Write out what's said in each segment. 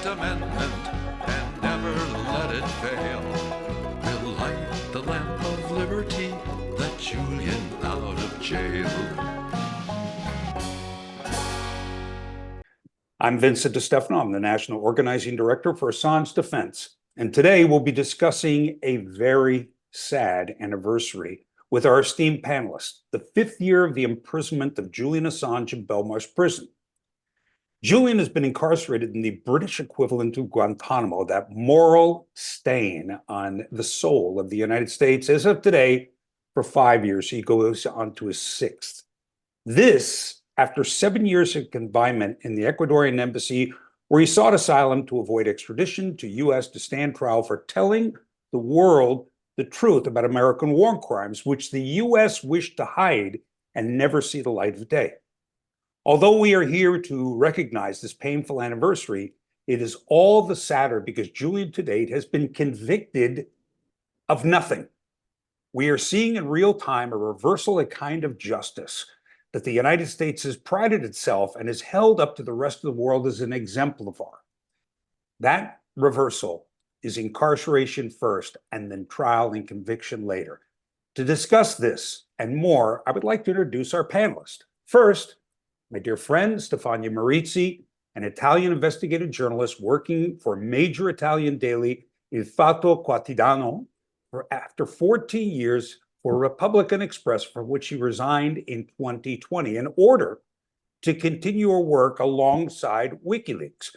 First Amendment and never let it fail. We'll light the lamp of liberty, let Julian out of jail. I'm Vinnie De Stefano. I'm the National Organizing Director for Assange Defense. And today we'll be discussing a very sad anniversary with our esteemed panelists, the 5th year of the imprisonment of Julian Assange in Belmarsh Prison. Julian has been incarcerated in the British equivalent of Guantanamo, that moral stain on the soul of the United States, as of today, for 5 years. He goes on to his 6th. This, after 7 years of confinement in the Ecuadorian embassy, where he sought asylum to avoid extradition to U.S. to stand trial for telling the world the truth about American war crimes, which the U.S. wished to hide and never see the light of day. Although we are here to recognize this painful anniversary, it is all the sadder because Julian to date has been convicted of nothing. We are seeing in real time a reversal, a kind of justice that the United States has prided itself and has held up to the rest of the world as an exemplar. That reversal is incarceration first and then trial and conviction later. To discuss this and more, I would like to introduce our panelists. First, my dear friend, Stefania Maurizi, an Italian investigative journalist working for a major Italian daily, Il Fatto Quotidiano, after 14 years for Republican Express, from which she resigned in 2020 in order to continue her work alongside WikiLeaks.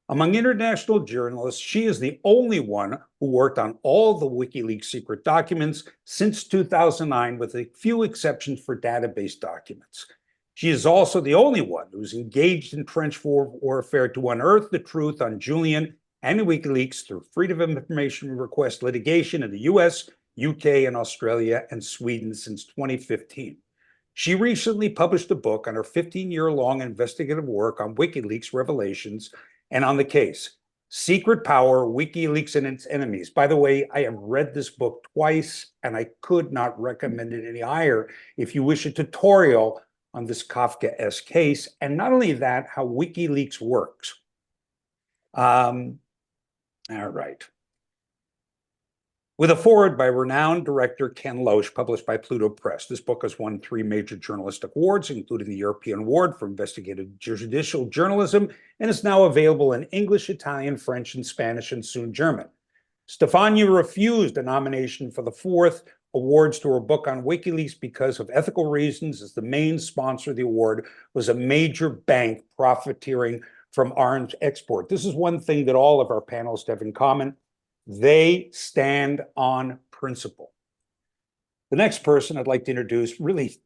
Among international journalists, she is the only one who worked on all the WikiLeaks secret documents since 2009, with a few exceptions for database documents. She is also the only one who's engaged in trench warfare to unearth the truth on Julian and WikiLeaks through freedom of information request litigation in the US, UK, and Australia, and Sweden since 2015. She recently published a book on her 15-year-long investigative work on WikiLeaks revelations and on the case, Secret Power, WikiLeaks and Its Enemies. By the way, I have read this book twice, and I could not recommend it any higher if you wish a tutorial on this Kafkaesque case, and not only that, how WikiLeaks works. All right. With a foreword by renowned director Ken Loach, published by Pluto Press. This book has won 3 major journalistic awards, including the European Award for Investigative Judicial Journalism, and is now available in English, Italian, French, and Spanish, and soon German. Stefania refused a nomination for the 4th awards to her book on WikiLeaks because of ethical reasons, as the main sponsor of the award was a major bank profiteering from arms export. This is one thing that all of our panelists have in common. They stand on principle. The next person I'd like to introduce really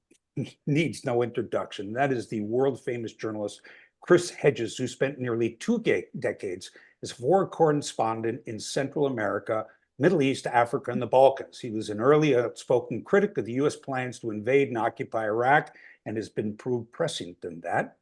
needs no introduction. That is the world-famous journalist Chris Hedges, who spent nearly 2 decades as a foreign correspondent in Central America, Middle East, Africa, and the Balkans. He was an early outspoken critic of the U.S. plans to invade and occupy Iraq, and has been proved prescient in that,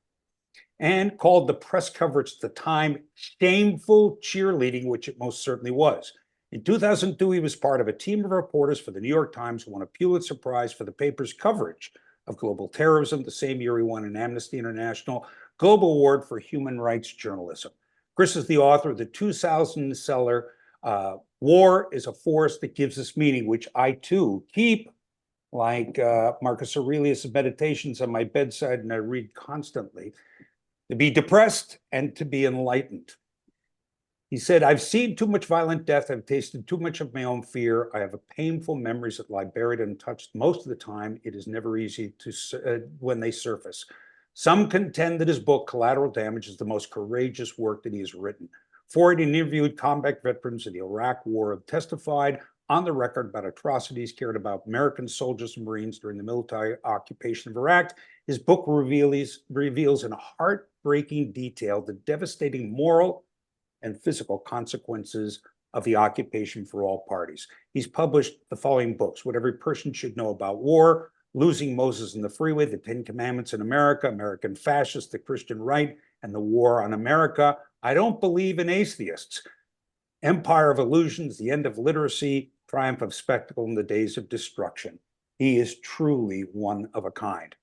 and called the press coverage at the time shameful cheerleading, which it most certainly was. In 2002, he was part of a team of reporters for the New York Times who won a Pulitzer Prize for the paper's coverage of global terrorism. The same year, he won an Amnesty International Global Award for Human Rights Journalism. Chris is the author of the 2000 seller, War is a Force That Gives Us Meaning, which I too keep, like Marcus Aurelius' Meditations, on my bedside, and I read constantly, to be depressed and to be enlightened. He said, I've seen too much violent death. I've tasted too much of my own fear. I have painful memories that lie buried and untouched. Most of the time, it is never easy to when they surface. Some contend that his book, Collateral Damage, is the most courageous work that he has written. For it, he interviewed combat veterans of the Iraq War, have testified on the record about atrocities carried about American soldiers and Marines during the military occupation of Iraq. His book reveals in heartbreaking detail the devastating moral and physical consequences of the occupation for all parties. He's published the following books: What Every Person Should Know About War, Losing Moses in the Freeway, The 10 Commandments in America, American Fascists, The Christian Right, and the War on America, I Don't Believe in Atheists, Empire of Illusions, The End of Literacy, Triumph of Spectacle, and the Days of Destruction. He is truly one of a kind.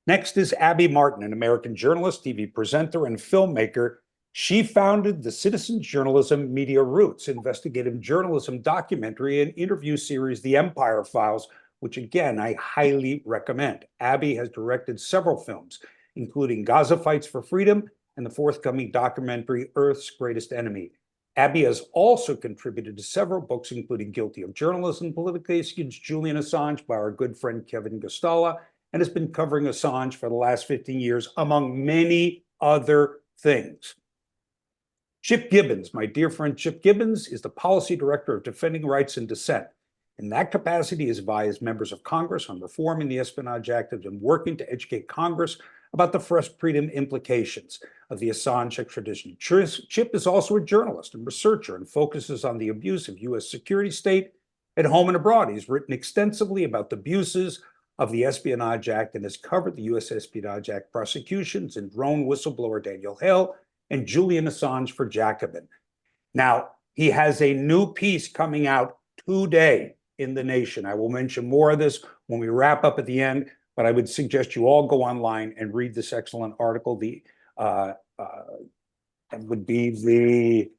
Next is Abby Martin, an American journalist, TV presenter, and filmmaker. She founded the citizen journalism Media Roots, investigative journalism documentary and interview series, The Empire Files, which again, I highly recommend. Abby has directed several films, including Gaza Fights for Freedom and the forthcoming documentary, Earth's Greatest Enemy. Abby has also contributed to several books, including Guilty of Journalism, Political Case Against Julian Assange by our good friend Kevin Gostala, and has been covering Assange for the last 15 years, among many other things. Chip Gibbons, my dear friend Chip Gibbons, is the policy director of Defending Rights and Dissent. In that capacity, he has advised members of Congress on reforming the Espionage Act and working to educate Congress about the first freedom implications of the Assange extradition. Chip is also a journalist and researcher and focuses on the abuse of U.S. security state at home and abroad. He's written extensively about the abuses of the Espionage Act and has covered the U.S. Espionage Act prosecutions and drone whistleblower Daniel Hale and Julian Assange for Jacobin. Now, he has a new piece coming out today in The Nation. I will mention more of this when we wrap up at the end, but I would suggest you all go online and read this excellent article. That would be The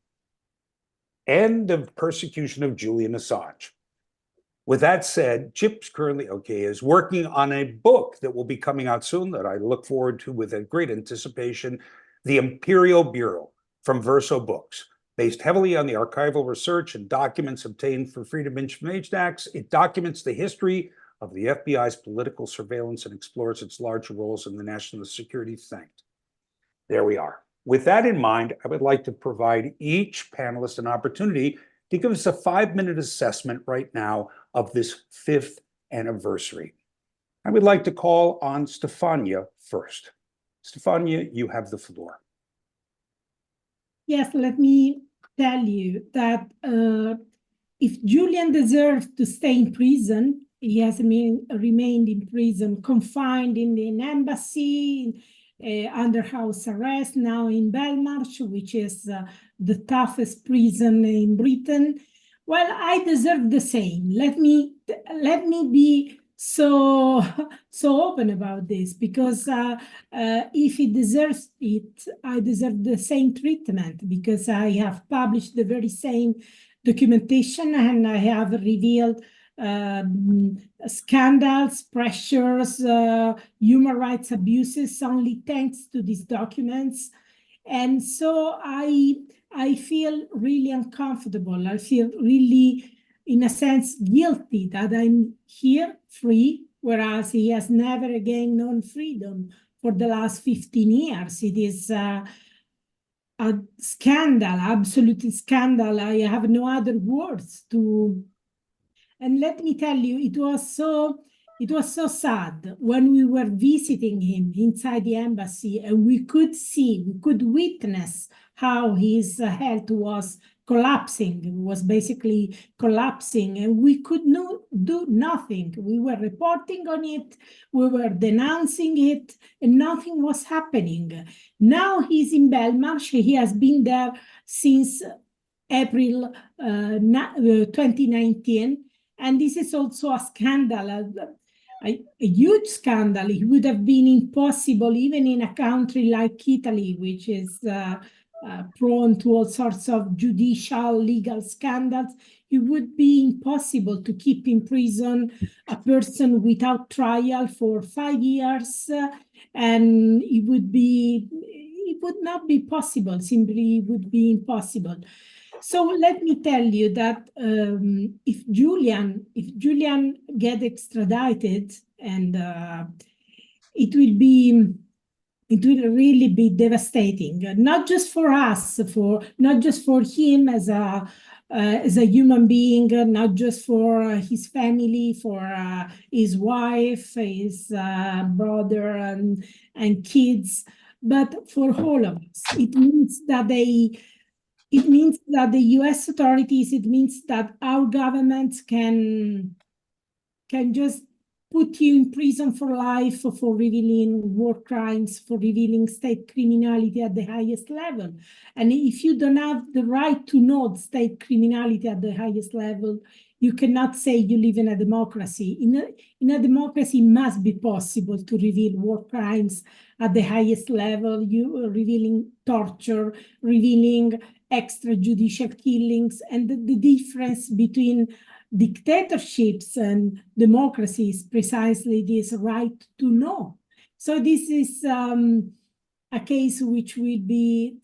End of Persecution of Julian Assange. With that said, Chip's currently is working on a book that will be coming out soon that I look forward to with a great anticipation, The Imperial Bureau, from Verso Books. Based heavily on the archival research and documents obtained for Freedom of Information Acts, it documents the history of the FBI's political surveillance and explores its larger roles in the national security thing. There we are. With that in mind, I would like to provide each panelist an opportunity to give us a 5-minute assessment right now of this 5th anniversary. I would like to call on Stefania first. Stefania, you have the floor. Yes, let me tell you that if Julian deserved to stay in prison, he has remained in prison, confined in an embassy, under house arrest, now in Belmarsh, which is the toughest prison in Britain. Well, I deserve the same. Let me be so open about this, because if he deserves it, I deserve the same treatment, because I have published the very same documentation and I have revealed scandals, pressures, human rights abuses only thanks to these documents. And so I feel really uncomfortable. I feel really, in a sense, guilty that I'm here free, whereas he has never again known freedom for the last 15 years. It is a scandal, absolute scandal. I have no other words to. And let me tell you, it was so sad when we were visiting him inside the embassy, and we could witness how his health was collapsing. It was basically collapsing, and we could do nothing. We were reporting on it, we were denouncing it, and nothing was happening. Now he's in Belmarsh. He has been there since April 2019. And this is also a scandal, a huge scandal. It would have been impossible, even in a country like Italy, which is prone to all sorts of judicial, legal scandals. It would be impossible to keep in prison a person without trial for 5 years, and it would not be possible. Simply, it would be impossible. So let me tell you that if Julian get extradited, and it will really be devastating, not just for us, not just for him as a human being, not just for his family, for his wife, his brother and kids, but for all of us. It means that the U.S. authorities, it means that our governments can just put you in prison for life for revealing war crimes, for revealing state criminality at the highest level. And if you don't have the right to know state criminality at the highest level, you cannot say you live in a democracy. In a democracy, it must be possible to reveal war crimes at the highest level, you revealing torture, revealing extrajudicial killings, and the difference between dictatorships and democracies, precisely this right to know. So this is a case which will be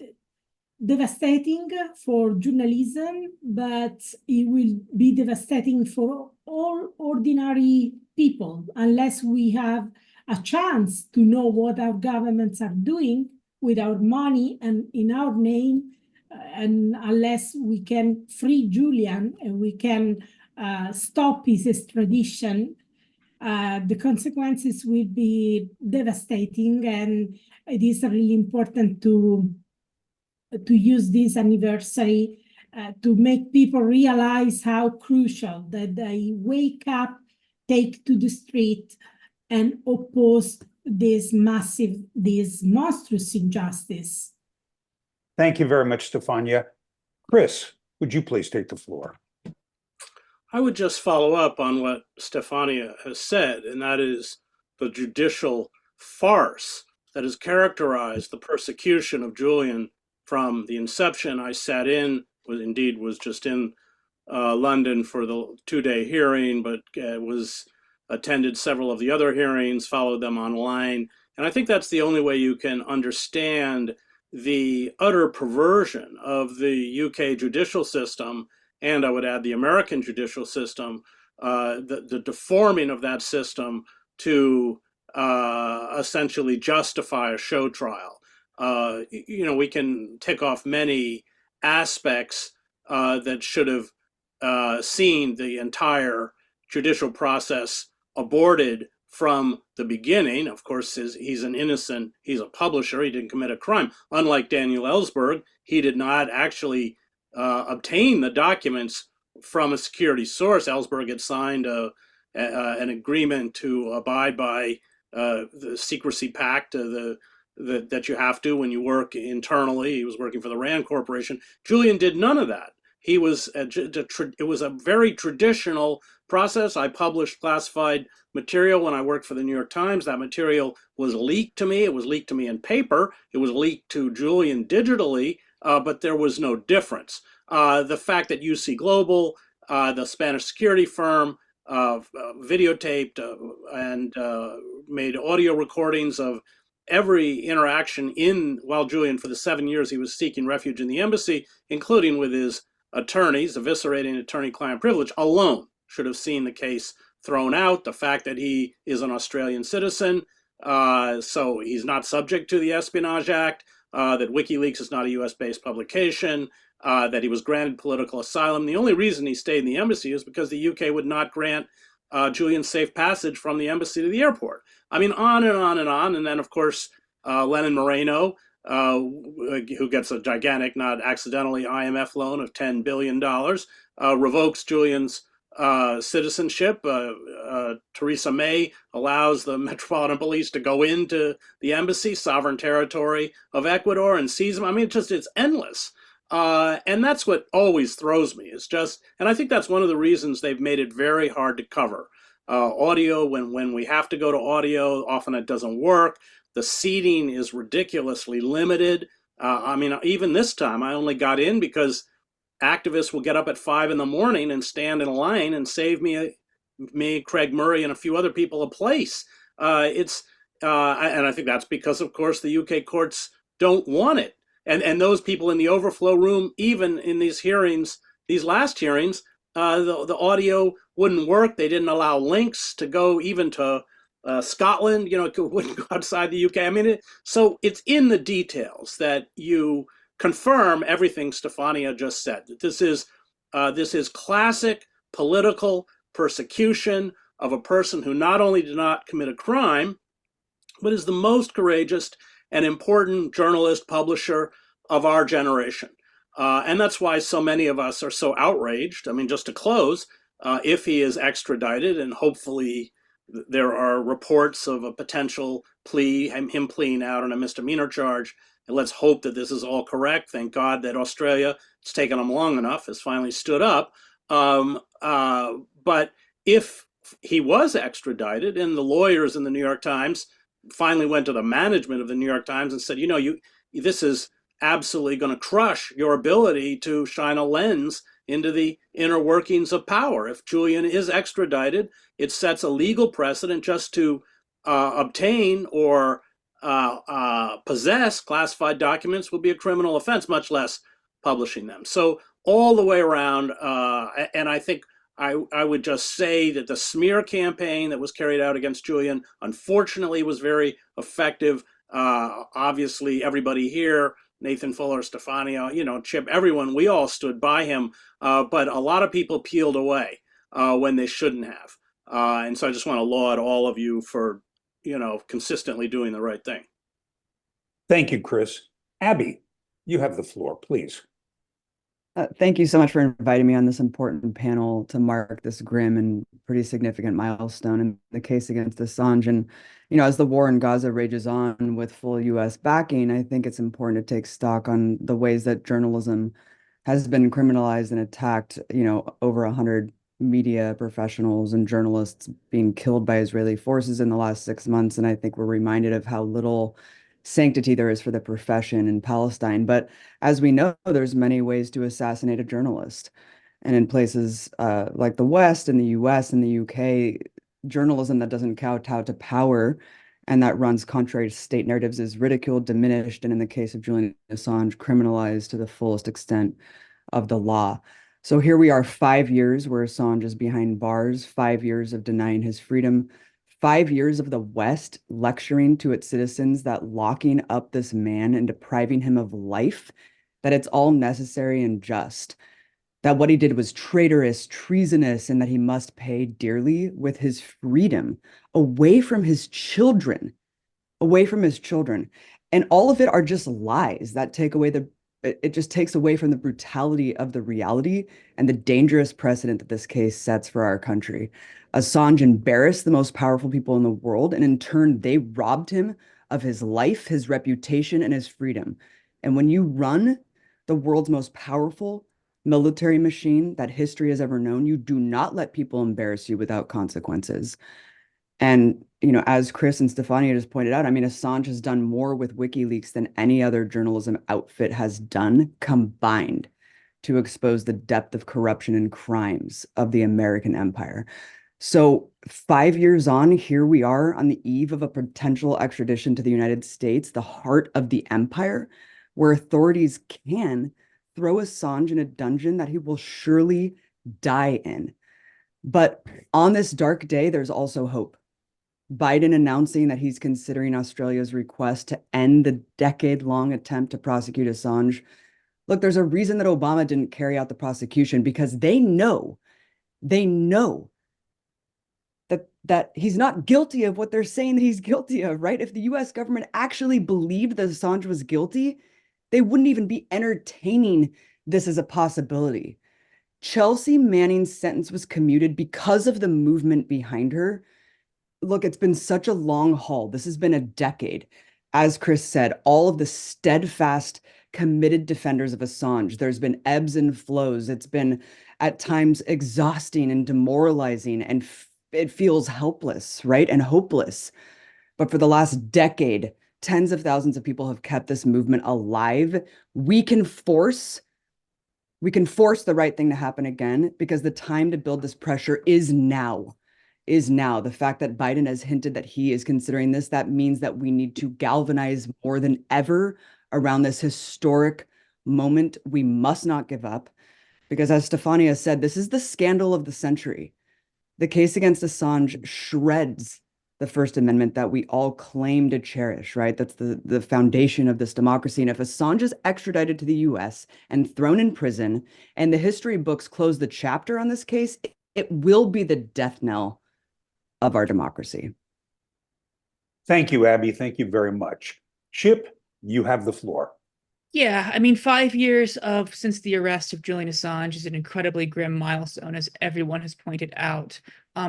devastating for journalism, but it will be devastating for all ordinary people unless we have a chance to know what our governments are doing with our money and in our name, and unless we can free Julian and we can stop his extradition, the consequences will be devastating, and it is really important to use this anniversary to make people realize how crucial that they wake up, take to the street, and oppose this monstrous injustice. Thank you very much, Stefania. Chris, would you please take the floor? I would just follow up on what Stefania has said, and that is the judicial farce that has characterized the persecution of Julian from the inception. I sat in, was just in London for the 2-day hearing, but attended several of the other hearings, followed them online. And I think that's the only way you can understand the utter perversion of the UK judicial system, and I would add the American judicial system, the deforming of that system to essentially justify a show trial. We can tick off many aspects that should have seen the entire judicial process aborted from the beginning. Of course, he's an innocent, he's a publisher, he didn't commit a crime. Unlike Daniel Ellsberg, he did not actually obtain the documents from a security source. Ellsberg had signed an agreement to abide by the secrecy pact that you have to when you work internally. He was working for the Rand Corporation. Julian did none of that. It was a very traditional process. I published classified material when I worked for the New York Times. That material was leaked to me. It was leaked to me in paper. It was leaked to Julian digitally, but there was no difference. The fact that UC Global, the Spanish security firm, videotaped and made audio recordings of every interaction while Julian, for the 7 years he was seeking refuge in the embassy, including with his attorneys, eviscerating attorney-client privilege, alone should have seen the case thrown out. The fact that he is an Australian citizen, so he's not subject to the Espionage Act, that WikiLeaks is not a US-based publication, that he was granted political asylum. The only reason he stayed in the embassy is because the UK would not grant Julian safe passage from the embassy to the airport. I mean, on and on and on. And then, of course, Lenin Moreno, who gets a gigantic, not accidentally, IMF loan of $10 billion, revokes Julian's citizenship. Theresa May allows the Metropolitan Police to go into the embassy, sovereign territory of Ecuador, and seize them. I mean, it's endless. And that's what always throws me. And I think that's one of the reasons they've made it very hard to cover. Audio, when we have to go to audio, often it doesn't work. The seating is ridiculously limited. I mean, even this time, I only got in because activists will get up at 5 in the morning and stand in a line and save me, Craig Murray, and a few other people a place. And I think that's because, of course, the UK courts don't want it. And those people in the overflow room, even in these hearings, these last hearings, the audio wouldn't work. They didn't allow links to go even to Scotland. It wouldn't go outside the UK. I mean, so it's in the details that you confirm everything Stefania just said. That this is classic political persecution of a person who not only did not commit a crime, but is the most courageous and important journalist, publisher of our generation. And that's why so many of us are so outraged. I mean, just to close, if he is extradited, and hopefully there are reports of a potential plea, him pleading out on a misdemeanor charge. And let's hope that this is all correct. Thank God that Australia, it's taken them long enough, has finally stood up. But if he was extradited, and the lawyers in the New York Times finally went to the management of the New York Times and said, you know, this is absolutely going to crush your ability to shine a lens into the inner workings of power. If Julian is extradited, it sets a legal precedent. Just to obtain or possess classified documents will be a criminal offense, much less publishing them. So all the way around, and I think I would just say that the smear campaign that was carried out against Julian, unfortunately, was very effective. Obviously, everybody here, Nathan Fuller, Stefania, you know, Chip, everyone, we all stood by him, but a lot of people peeled away when they shouldn't have. And so I just want to laud all of you for, you know, consistently doing the right thing. Thank you, Chris. Abby, you have the floor, please. Thank you so much for inviting me on this important panel to mark this grim and pretty significant milestone in the case against Assange. And, you know, as the war in Gaza rages on with full U.S. backing, I think it's important to take stock on the ways that journalism has been criminalized and attacked, you know, over 100 media professionals and journalists being killed by Israeli forces in the last 6 months. And I think we're reminded of how little sanctity there is for the profession in Palestine. But as we know, there's many ways to assassinate a journalist. And in places like the West and the US and the UK, journalism that doesn't kowtow to power and that runs contrary to state narratives is ridiculed, diminished, and in the case of Julian Assange, criminalized to the fullest extent of the law. So here we are, 5 years where Assange is behind bars, 5 years of denying his freedom, 5 years of the West lecturing to its citizens that locking up this man and depriving him of life, that it's all necessary and just, that what he did was traitorous, treasonous, and that he must pay dearly with his freedom away from his children, away from his children. And all of it are just lies that take away it just takes away from the brutality of the reality and the dangerous precedent that this case sets for our country. Assange embarrassed the most powerful people in the world, and in turn, they robbed him of his life, his reputation, and his freedom. And when you run the world's most powerful military machine that history has ever known, you do not let people embarrass you without consequences. And, you know, as Chris and Stefania just pointed out, I mean, Assange has done more with WikiLeaks than any other journalism outfit has done combined to expose the depth of corruption and crimes of the American empire. So 5 years on, here we are on the eve of a potential extradition to the United States, the heart of the empire, where authorities can throw Assange in a dungeon that he will surely die in. But on this dark day, there's also hope. Biden announcing that he's considering Australia's request to end the decade-long attempt to prosecute Assange. Look, there's a reason that Obama didn't carry out the prosecution, because they know that he's not guilty of what they're saying that he's guilty of, right? If the US government actually believed that Assange was guilty, they wouldn't even be entertaining this as a possibility. Chelsea Manning's sentence was commuted because of the movement behind her. Look, it's been such a long haul. This has been a decade. As Chris said, all of the steadfast, committed defenders of Assange, there's been ebbs and flows. It's been at times exhausting and demoralizing, and it feels helpless, right? And hopeless. But for the last decade, tens of thousands of people have kept this movement alive. We can force the right thing to happen again, because the time to build this pressure is now. The fact that Biden has hinted that he is considering this, that means that we need to galvanize more than ever around this historic moment. We must not give up, because as Stefania said, this is the scandal of the century. The case against Assange shreds the First Amendment that we all claim to cherish, right? That's the foundation of this democracy. And if Assange is extradited to the US and thrown in prison, and the history books close the chapter on this case, it will be the death knell of our democracy. Thank you, Abby. Thank you very much. Chip, you have the floor. Yeah, I mean, 5 years since the arrest of Julian Assange is an incredibly grim milestone, as everyone has pointed out.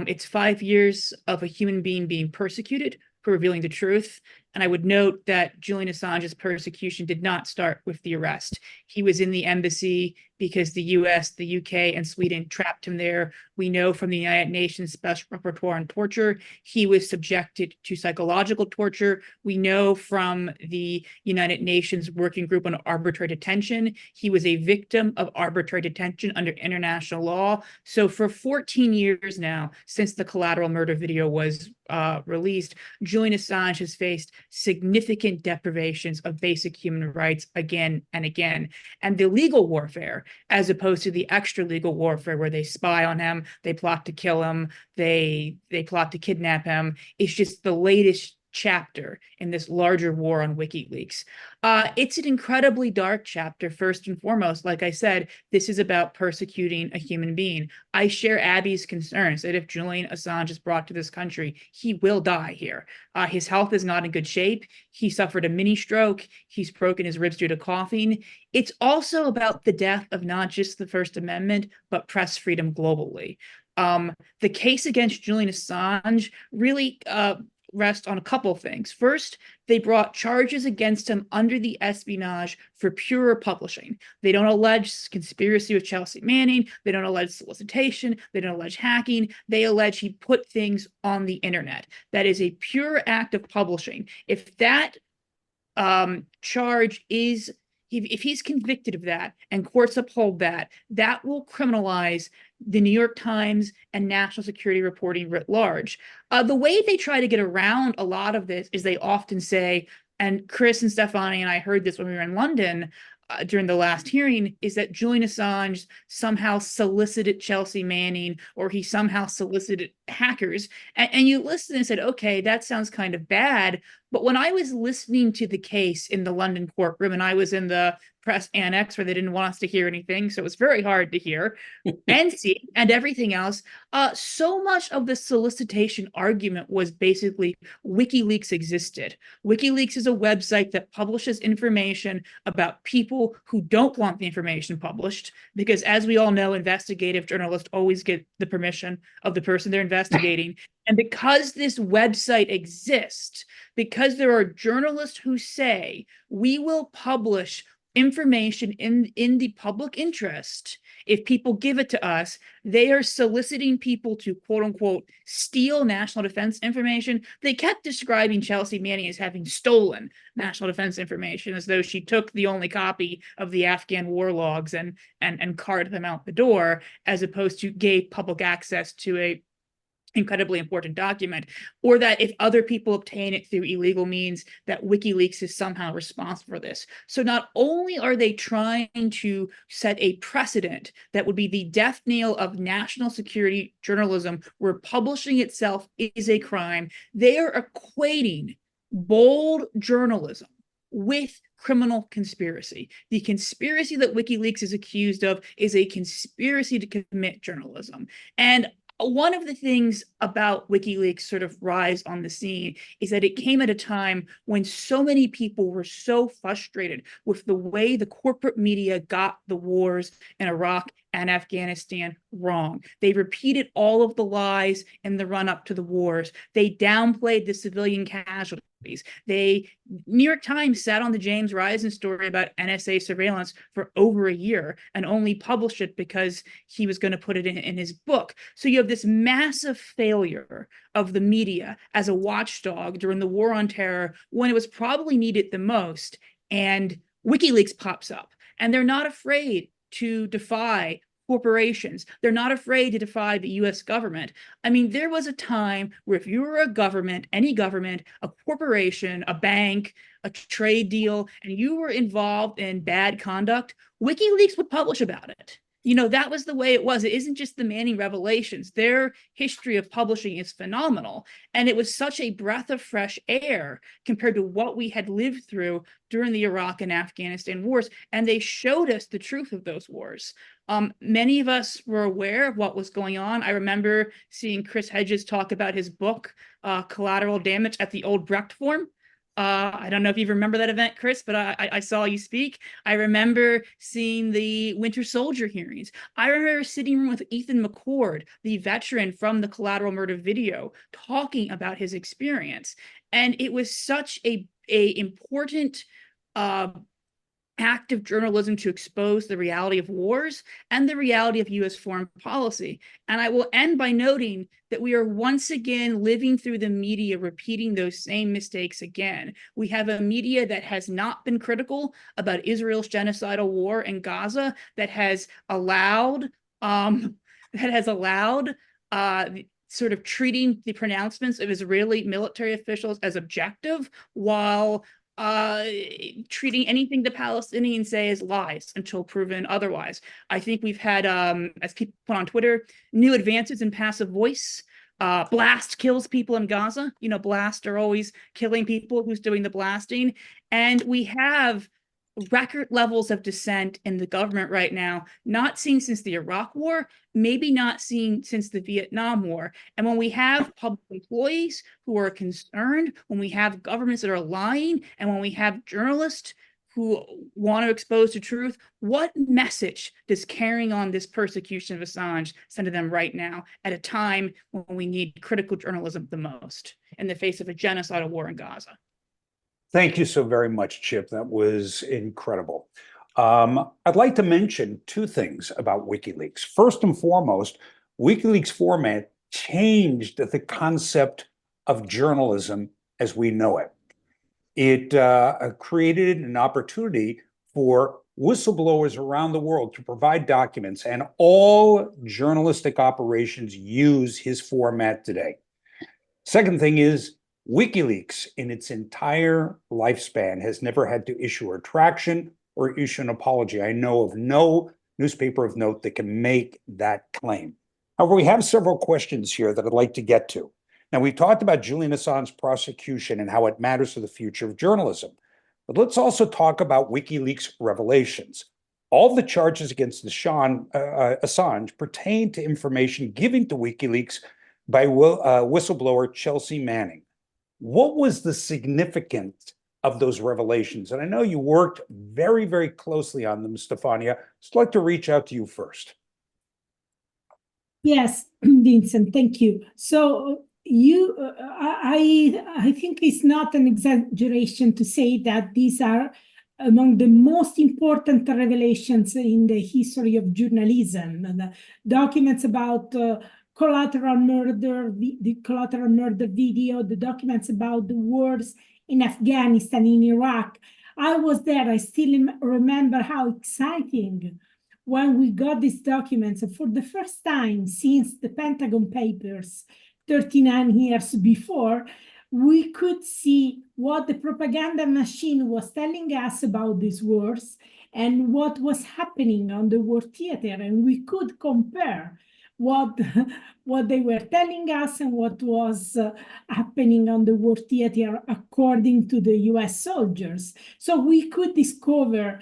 It's 5 years of a human being persecuted for revealing the truth. And I would note that Julian Assange's persecution did not start with the arrest. He was in the embassy because the US, the UK, and Sweden trapped him there. We know from the United Nations Special Rapporteur on Torture, he was subjected to psychological torture. We know from the United Nations Working Group on Arbitrary Detention, he was a victim of arbitrary detention under international law. So for 14 years now, since the Collateral Murder video was released, Julian Assange has faced significant deprivations of basic human rights again and again. And the legal warfare, as opposed to the extra legal warfare where they spy on him, they plot to kill him, they plot to kidnap him, is just the latest chapter in this larger war on WikiLeaks. It's an incredibly dark chapter. First and foremost, like I said, this is about persecuting a human being. I share Abby's concerns that if Julian Assange is brought to this country, he will die here. His health is not in good shape. He suffered a mini stroke. He's broken his ribs due to coughing. It's also about the death of not just the First Amendment, but press freedom globally. The case against Julian Assange really rest on a couple of things. First, they brought charges against him under the espionage for pure publishing. They don't allege conspiracy with Chelsea Manning. They don't allege solicitation. They don't allege hacking. They allege he put things on the internet. That is a pure act of publishing. If that charge is, if he's convicted of that and courts uphold that, that will criminalize the New York Times and national security reporting writ large. The way they try to get around a lot of this is they often say, and Chris and Stefania and I heard this when we were in London during the last hearing, is that Julian Assange somehow solicited Chelsea Manning, or he somehow solicited hackers. And you listen and said, okay, that sounds kind of bad. But when I was listening to the case in the London courtroom, and I was in the press annex where they didn't want us to hear anything, so it was very hard to hear and see and everything else, so much of the solicitation argument was basically WikiLeaks existed. WikiLeaks is a website that publishes information about people who don't want the information published, because as we all know, investigative journalists always get the permission of the person they're investigating. And because this website exists, because there are journalists who say, we will publish information in the public interest if people give it to us, they are soliciting people to, quote unquote, steal national defense information. They kept describing Chelsea Manning as having stolen national defense information, as though she took the only copy of the Afghan war logs and carted them out the door, as opposed to gave public access to a incredibly important document, or that if other people obtain it through illegal means, that WikiLeaks is somehow responsible for this. So not only are they trying to set a precedent that would be the death knell of national security journalism, where publishing itself is a crime, they are equating bold journalism with criminal conspiracy. The conspiracy that WikiLeaks is accused of is a conspiracy to commit journalism. And one of the things about WikiLeaks' sort of rise on the scene is that it came at a time when so many people were so frustrated with the way the corporate media got the wars in Iraq and Afghanistan wrong. They repeated all of the lies in the run-up to the wars. They downplayed the civilian casualties. New York Times sat on the James Risen story about NSA surveillance for over a year and only published it because he was going to put it in his book. So you have this massive failure of the media as a watchdog during the war on terror, when it was probably needed the most. And WikiLeaks pops up, and they're not afraid to defy corporations. They're not afraid to defy the US government. I mean, there was a time where if you were a government, any government, a corporation, a bank, a trade deal, and you were involved in bad conduct, WikiLeaks would publish about it. You know, that was the way it was. It isn't just the Manning revelations. Their history of publishing is phenomenal. And it was such a breath of fresh air compared to what we had lived through during the Iraq and Afghanistan wars. And they showed us the truth of those wars. Many of us were aware of what was going on. I remember seeing Chris Hedges talk about his book, Collateral Damage, at the old Brecht Forum. I don't know if you remember that event, Chris, but I saw you speak. I remember seeing the Winter Soldier hearings. I remember sitting with Ethan McCord, the veteran from the Collateral Murder video, talking about his experience. And it was such a important act of journalism to expose the reality of wars and the reality of U.S. foreign policy. And I will end by noting that we are once again living through the media repeating those same mistakes again. We have a media that has not been critical about Israel's genocidal war in Gaza, that has allowed sort of treating the pronouncements of Israeli military officials as objective, while treating anything the Palestinians say as lies until proven otherwise. I think we've had, as people put on Twitter, new advances in passive voice. Blast kills people in Gaza. You know, blasts are always killing people. Who's doing the blasting? And we have record levels of dissent in the government right now, not seen since the Iraq War, maybe not seen since the Vietnam War. And when we have public employees who are concerned, when we have governments that are lying, and when we have journalists who want to expose the truth, what message does carrying on this persecution of Assange send to them right now at a time when we need critical journalism the most in the face of a genocidal war in Gaza? Thank you so very much, Chip. That was incredible. I'd like to mention two things about WikiLeaks. First and foremost, WikiLeaks format changed the concept of journalism as we know it. It created an opportunity for whistleblowers around the world to provide documents, and all journalistic operations use his format today. Second thing is, WikiLeaks in its entire lifespan has never had to issue a retraction or issue an apology. I know of no newspaper of note that can make that claim. However, we have several questions here that I'd like to get to. Now, we've talked about Julian Assange's prosecution and how it matters to the future of journalism. But let's also talk about WikiLeaks revelations. All the charges against Assange pertain to information given to WikiLeaks by whistleblower Chelsea Manning. What was the significance of those revelations? And I know you worked very, very closely on them, Stefania. I'd like to reach out to you first. Yes, Vincent, thank you. So I think it's not an exaggeration to say that these are among the most important revelations in the history of journalism. The documents about collateral murder, the collateral murder video, the documents about the wars in Afghanistan, in Iraq. I was there. I still remember how exciting when we got these documents for the first time since the Pentagon Papers 39 years before. We could see what the propaganda machine was telling us about these wars and what was happening on the war theater, and we could compare what they were telling us and what was happening on the war theater according to the US soldiers. So we could discover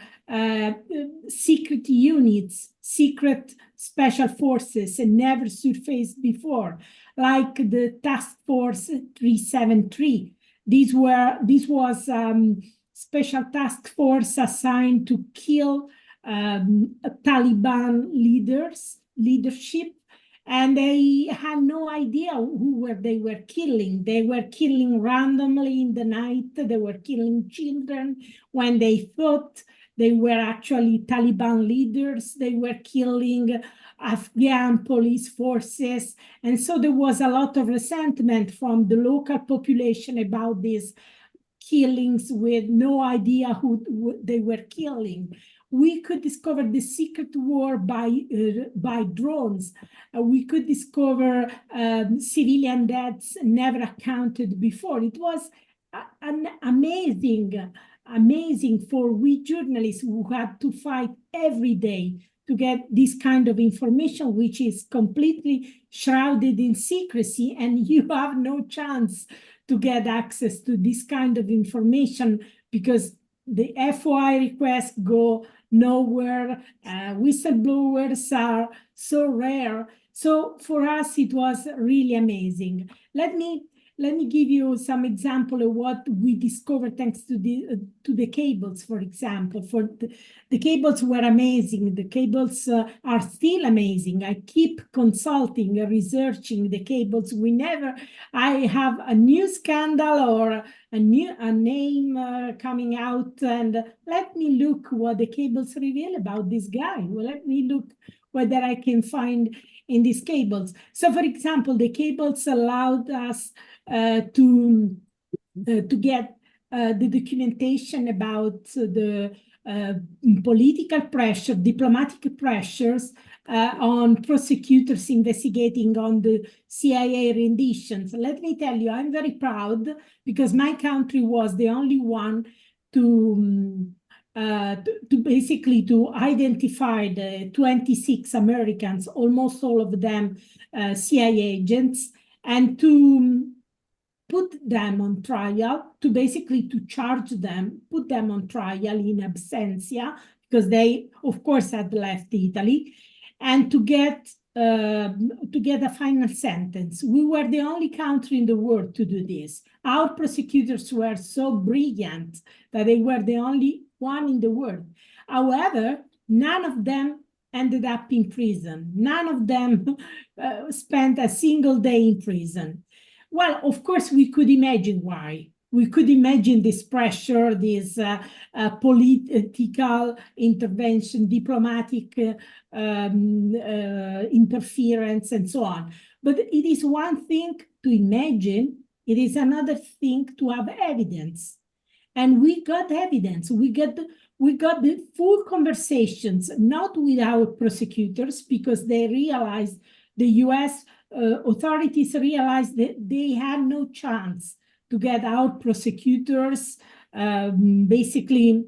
secret units, secret special forces, and never surfaced before, like the Task Force 373. This was special task force assigned to kill Taliban leadership. And they had no idea who they were killing. They were killing randomly in the night. They were killing children when they thought they were actually Taliban leaders. They were killing Afghan police forces. And so there was a lot of resentment from the local population about these killings with no idea who they were killing. We could discover the secret war by drones. We could discover civilian deaths never accounted before. It was an amazing for we journalists who had to fight every day to get this kind of information, which is completely shrouded in secrecy, and you have no chance to get access to this kind of information because the FOI requests go nowhere. Whistleblowers are so rare. So for us, it was really amazing. Let me let me give you some example of what we discovered thanks to the cables, for example. For the cables were amazing. The cables are still amazing. I keep consulting, researching the cables. I have a new scandal or a name coming out, and let me look what the cables reveal about this guy. Well, let me look whether I can find in these cables. So, for example, the cables allowed us to get the documentation about the political pressure, diplomatic pressures on prosecutors investigating on the CIA renditions. Let me tell you, I'm very proud because my country was the only one to basically to identify the 26 Americans, almost all of them CIA agents, and to put them on trial, to basically to charge them, put them on trial in absentia, because they, of course, had left Italy, and to get a final sentence. We were the only country in the world to do this. Our prosecutors were so brilliant that they were the only one in the world. However, none of them ended up in prison. None of them spent a single day in prison. Well, of course, we could imagine why. We could imagine this pressure, this political intervention, diplomatic interference, and so on. But it is one thing to imagine, it is another thing to have evidence. And we got evidence. We got the full conversations, not with our prosecutors, because they realized, the US authorities realized that they had no chance to get our prosecutors basically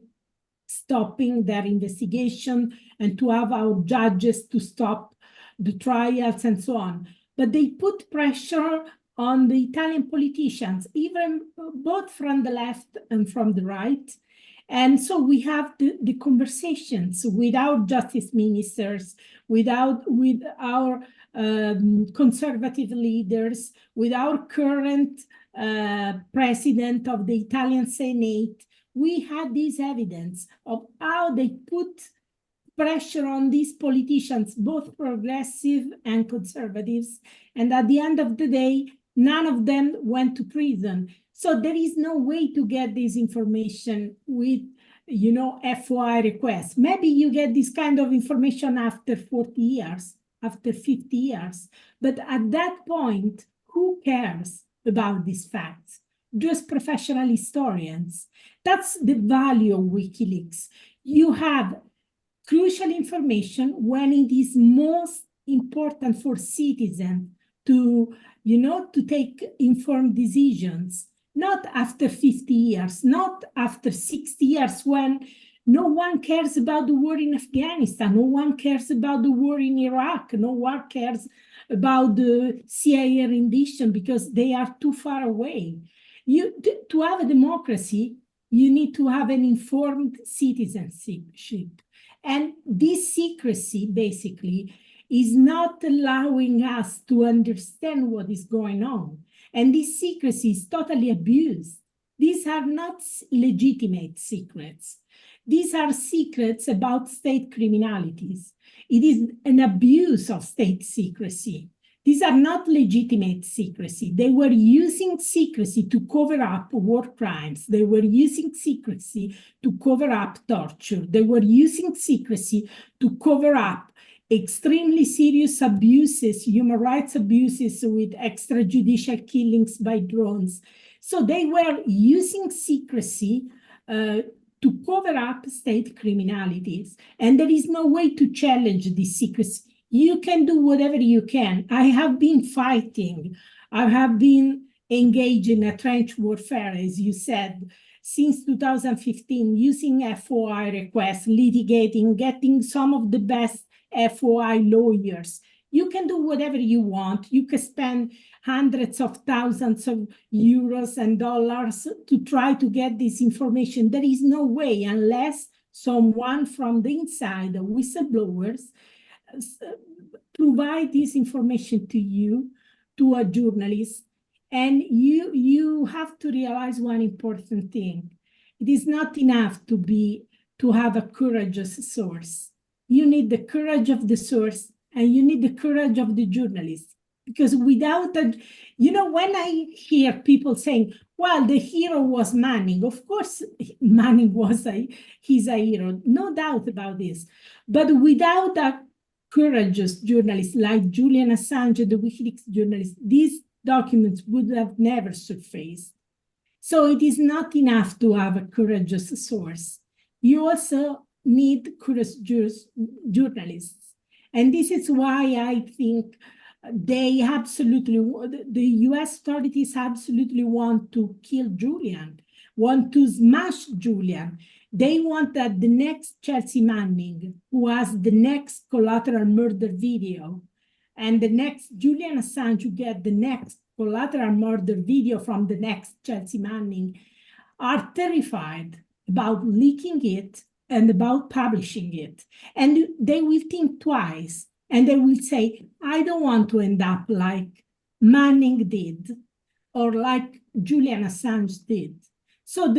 stopping their investigation and to have our judges to stop the trials and so on. But they put pressure on the Italian politicians, even both from the left and from the right. And so we have the conversations with our justice ministers, with our conservative leaders, with our current president of the Italian Senate. We had this evidence of how they put pressure on these politicians, both progressive and conservatives. And at the end of the day, none of them went to prison. So there is no way to get this information with, FOI requests. Maybe you get this kind of information after 40 years, after 50 years. But at that point, who cares about these facts? Just professional historians. That's the value of WikiLeaks. You have crucial information when it is most important for citizens to take informed decisions, not after 50 years, not after 60 years when no one cares about the war in Afghanistan, no one cares about the war in Iraq, no one cares about the CIA rendition because they are too far away. To have a democracy, you need to have an informed citizenship. And this secrecy, basically, is not allowing us to understand what is going on. And this secrecy is totally abused. These are not legitimate secrets. These are secrets about state criminalities. It is an abuse of state secrecy. These are not legitimate secrecy. They were using secrecy to cover up war crimes. They were using secrecy to cover up torture. They were using secrecy to cover up extremely serious abuses, human rights abuses with extrajudicial killings by drones. So they were using secrecy to cover up state criminalities. And there is no way to challenge this secrecy. You can do whatever you can. I have been fighting. I have been engaged in a trench warfare, as you said, since 2015, using FOI requests, litigating, getting some of the best FOI lawyers. You can do whatever you want. You can spend hundreds of thousands of euros and dollars to try to get this information. There is no way unless someone from the inside, the whistleblowers, provide this information to you, to a journalist, And you have to realize one important thing. It is not enough to have a courageous source. You need the courage of the source, and you need the courage of the journalist. Because without that, when I hear people saying, well, the hero was Manning, of course, Manning he's a hero, no doubt about this. But without a courageous journalist like Julian Assange, the WikiLeaks journalist, these documents would have never surfaced. So it is not enough to have a courageous source. You also need courageous journalists. And this is why I think the US authorities absolutely want to kill Julian, want to smash Julian. They want that the next Chelsea Manning, who has the next collateral murder video, and the next Julian Assange, who get the next collateral murder video from the next Chelsea Manning, are terrified about leaking it and about publishing it. And they will think twice. And they will say, I don't want to end up like Manning did or like Julian Assange did. So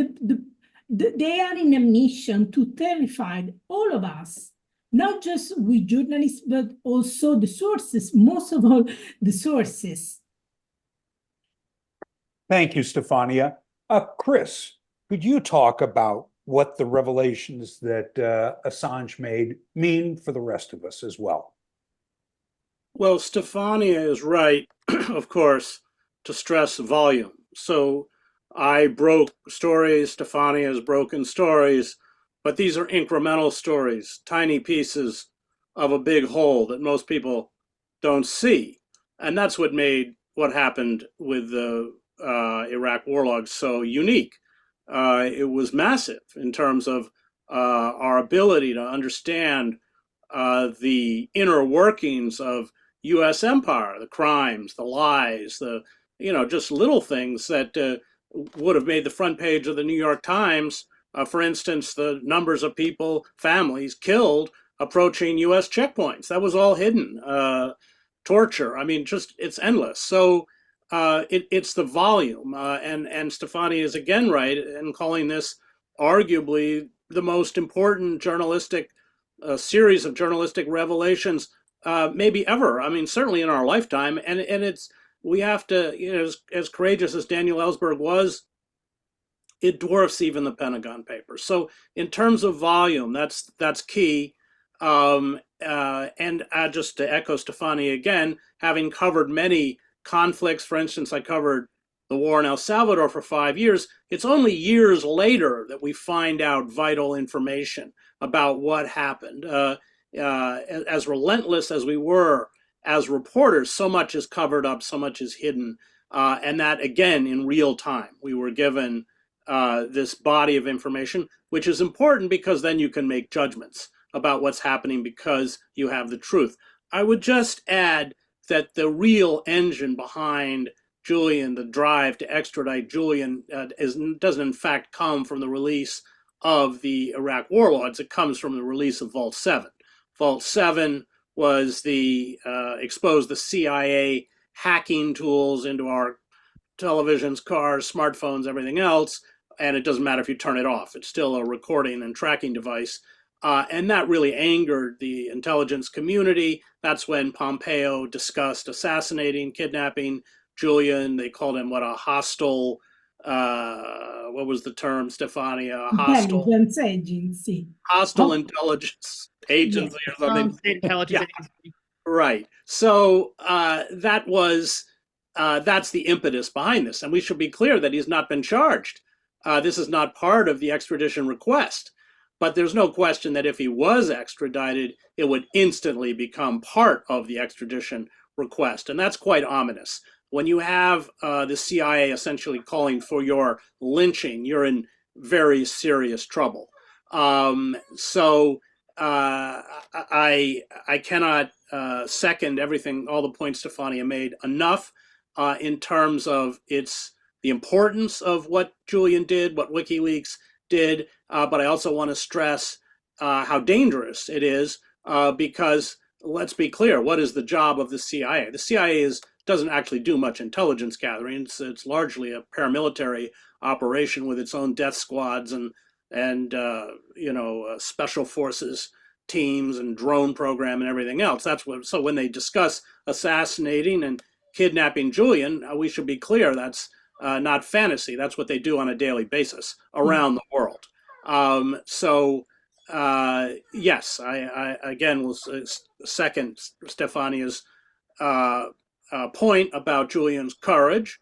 they are in a mission to terrify all of us, not just we journalists, but also the sources, most of all, the sources. Thank you, Stefania. Chris, could you talk about what the revelations that Assange made mean for the rest of us as well? Well, Stefania is right, of course, to stress volume. So I broke stories, Stefania has broken stories, but these are incremental stories, tiny pieces of a big whole that most people don't see. And that's what made what happened with the Iraq war logs so unique. It was massive in terms of our ability to understand the inner workings of U.S. empire, the crimes, the lies, just little things that would have made the front page of the New York Times. For instance, the numbers of people, families killed approaching U.S. checkpoints. That was all hidden. Torture. I mean, it's endless. So it's the volume. And Stefania is again right in calling this arguably the most important journalistic series of journalistic revelations maybe ever. I mean, certainly in our lifetime. And we have to, as courageous as Daniel Ellsberg was, it dwarfs even the Pentagon Papers. So in terms of volume, that's key. And just to echo Stefania again, having covered many conflicts, for instance, I covered the war in El Salvador for 5 years. It's only years later that we find out vital information about what happened. As relentless as we were as reporters, so much is covered up, so much is hidden. And that, again, in real time, we were given this body of information, which is important because then you can make judgments about what's happening because you have the truth. I would just add that the real engine behind Julian, the drive to extradite Julian, doesn't in fact come from the release of the Iraq war logs. It comes from the release of Vault 7. Vault 7 was exposed the CIA hacking tools into our televisions, cars, smartphones, everything else, and it doesn't matter if you turn it off. It's still a recording and tracking device. And that really angered the intelligence community. That's when Pompeo discussed assassinating, kidnapping Julian. They called him a hostile, what was the term, Stefania? Intelligence agency. Hostile intelligence agency or something. Intelligence agency. Right. So that's the impetus behind this. And we should be clear that he's not been charged. This is not part of the extradition request. But there's no question that if he was extradited, it would instantly become part of the extradition request. And that's quite ominous. When you have the CIA essentially calling for your lynching, you're in very serious trouble. So I cannot second all the points Stefania made enough in terms of the importance of what Julian did, what WikiLeaks did, but I also want to stress how dangerous it is because let's be clear, what is the job of the CIA? The CIA is doesn't actually do much intelligence gathering. It's largely a paramilitary operation with its own death squads and special forces teams and drone program and everything else. That's what. So when they discuss assassinating and kidnapping Julian, we should be clear that's not fantasy. That's what they do on a daily basis around the world. Yes, I again will second Stefania's point about Julian's courage,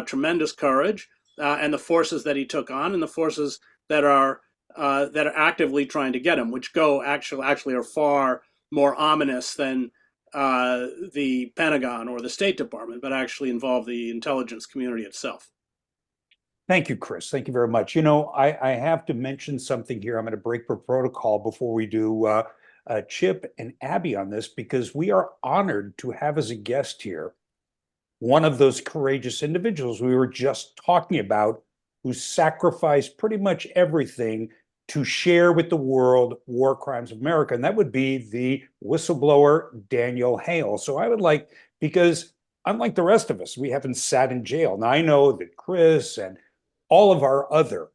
tremendous courage, and the forces that he took on, and the forces that are actively trying to get him, which actually are far more ominous than the Pentagon or the State Department, but actually involve the intelligence community itself. Thank you, Chris. Thank you very much. You know, I have to mention something here. I'm going to break for protocol before we do Chip and Abby on this, because we are honored to have as a guest here one of those courageous individuals we were just talking about, who sacrificed pretty much everything to share with the world war crimes of America. And that would be the whistleblower, Daniel Hale. So I would like, because unlike the rest of us, we haven't sat in jail. Now I know that Chris and all of our other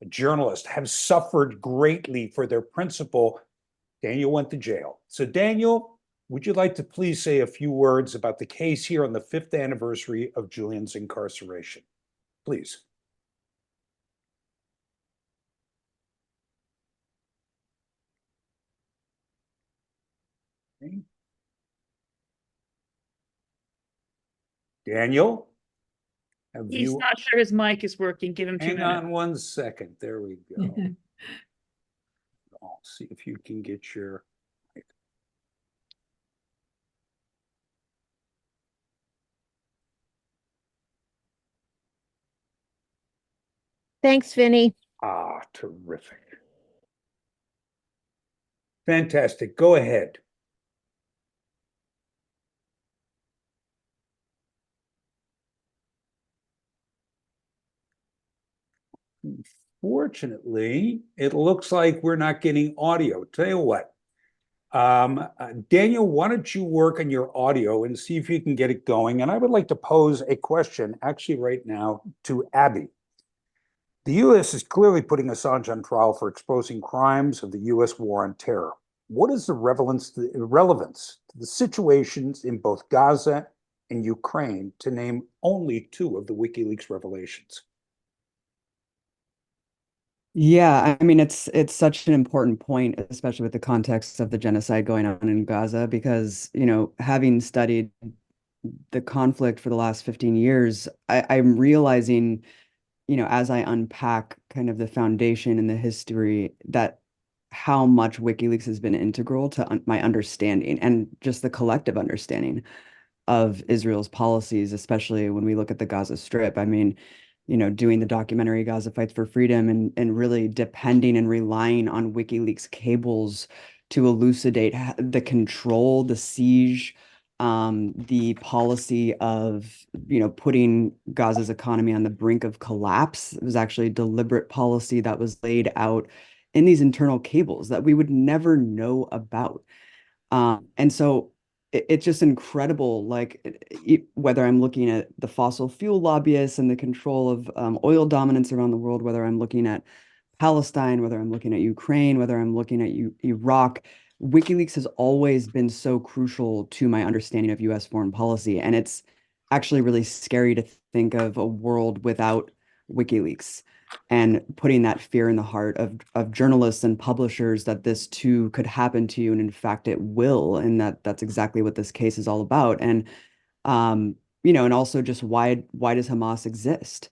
journalists have suffered greatly for their principle. Daniel went to jail. So Daniel, would you like to please say a few words about the case here on the 5th anniversary of Julian's incarceration? Please. Okay. Daniel? He's not sure his mic is working. Give him 2 minutes. Hang on 1 second. There we go. I'll see if you can get your mic. Thanks, Vinny. Ah, terrific. Fantastic. Go ahead. Unfortunately, it looks like we're not getting audio. Tell you what, Daniel, why don't you work on your audio and see if you can get it going? And I would like to pose a question actually right now to Abby. The U.S. is clearly putting Assange on trial for exposing crimes of the U.S. war on terror. What is the relevance to the situations in both Gaza and Ukraine, to name only 2 of the WikiLeaks revelations? Yeah, I mean, it's such an important point, especially with the context of the genocide going on in Gaza, because, you know, having studied the conflict for the last 15 years, I'm realizing, you know, as I unpack kind of the foundation and the history, that how much WikiLeaks has been integral to my understanding and just the collective understanding of Israel's policies, especially when we look at the Gaza Strip. I mean, you know, doing the documentary Gaza Fights for Freedom and really depending and relying on WikiLeaks cables to elucidate the control, the siege, the policy of, you know, putting Gaza's economy on the brink of collapse. It was actually a deliberate policy that was laid out in these internal cables that we would never know about. And so it's just incredible, like whether I'm looking at the fossil fuel lobbyists and the control of oil dominance around the world, whether I'm looking at Palestine, whether I'm looking at Ukraine, whether I'm looking at Iraq, WikiLeaks has always been so crucial to my understanding of U.S. foreign policy. And it's actually really scary to think of a world without WikiLeaks, and putting that fear in the heart of journalists and publishers that this too could happen to you. And in fact, it will. And that's exactly what this case is all about. And, you know, and also just why does Hamas exist?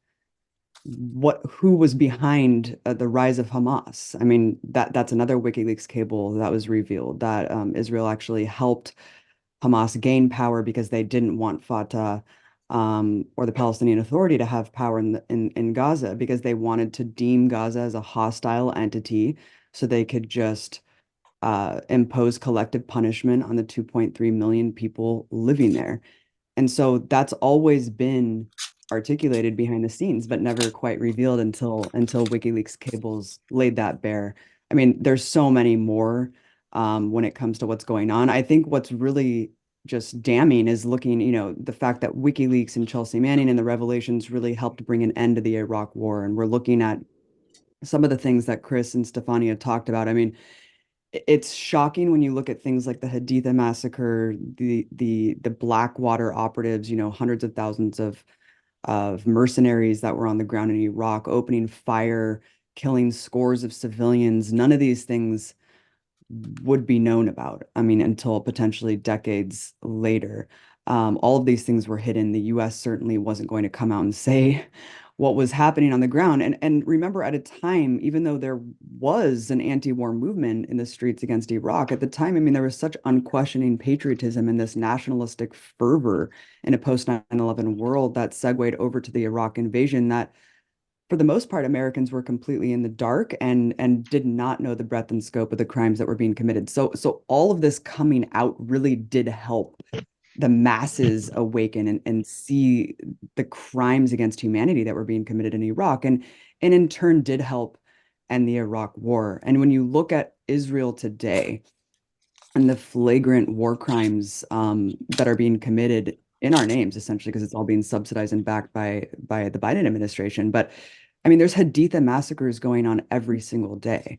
Who was behind the rise of Hamas? I mean, that's another WikiLeaks cable that was revealed, that Israel actually helped Hamas gain power because they didn't want Fatah or the Palestinian Authority to have power in Gaza, because they wanted to deem Gaza as a hostile entity so they could just impose collective punishment on the 2.3 million people living there. And so that's always been articulated behind the scenes, but never quite revealed until WikiLeaks cables laid that bare. I mean, there's so many more when it comes to what's going on. I think what's really just damning is looking, the fact that WikiLeaks and Chelsea Manning and the revelations really helped bring an end to the Iraq War. And we're looking at some of the things that Chris and Stefania talked about. I mean, it's shocking when you look at things like the Haditha massacre, the Blackwater operatives, hundreds of thousands of mercenaries that were on the ground in Iraq, opening fire, killing scores of civilians. None of these things would be known about, I mean, until potentially decades later. All of these things were hidden. The US certainly wasn't going to come out and say what was happening on the ground. And remember, at a time, even though there was an anti-war movement in the streets against Iraq, at the time, I mean, there was such unquestioning patriotism and this nationalistic fervor in a post 9/11 world that segued over to the Iraq invasion that for the most part, Americans were completely in the dark and did not know the breadth and scope of the crimes that were being committed. So all of this coming out really did help the masses awaken and see the crimes against humanity that were being committed in Iraq, and in turn did help end the Iraq War. And when you look at Israel today and the flagrant war crimes that are being committed in our names, essentially, because it's all being subsidized and backed by the Biden administration. But I mean, there's Haditha massacres going on every single day.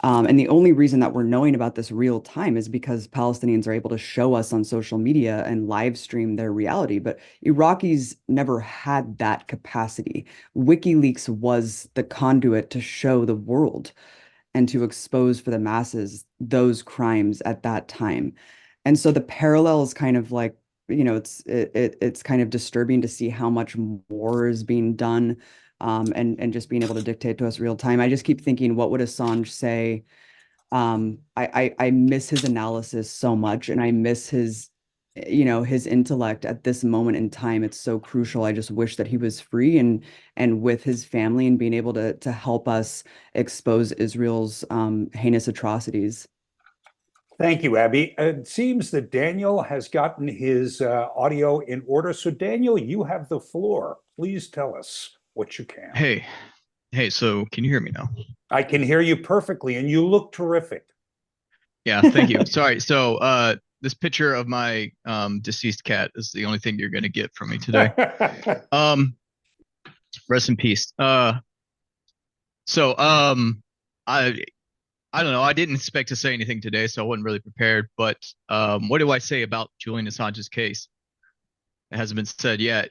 And the only reason that we're knowing about this real time is because Palestinians are able to show us on social media and live stream their reality. But Iraqis never had that capacity. WikiLeaks was the conduit to show the world and to expose for the masses those crimes at that time. And so the parallel is kind of like, it's kind of disturbing to see how much more is being done, and just being able to dictate to us real time. I just keep thinking, what would Assange say? I miss his analysis so much, and I miss his intellect at this moment in time. It's so crucial. I just wish that he was free and with his family and being able to help us expose Israel's heinous atrocities. Thank you, Abby. It seems that Daniel has gotten his audio in order. So, Daniel, you have the floor. Please tell us what you can. Hey, so can you hear me now? I can hear you perfectly, and you look terrific. Yeah, thank you. Sorry. So, this picture of my deceased cat is the only thing you're going to get from me today. Rest in peace. I don't know. I didn't expect to say anything today, so I wasn't really prepared. But what do I say about Julian Assange's case? It hasn't been said yet.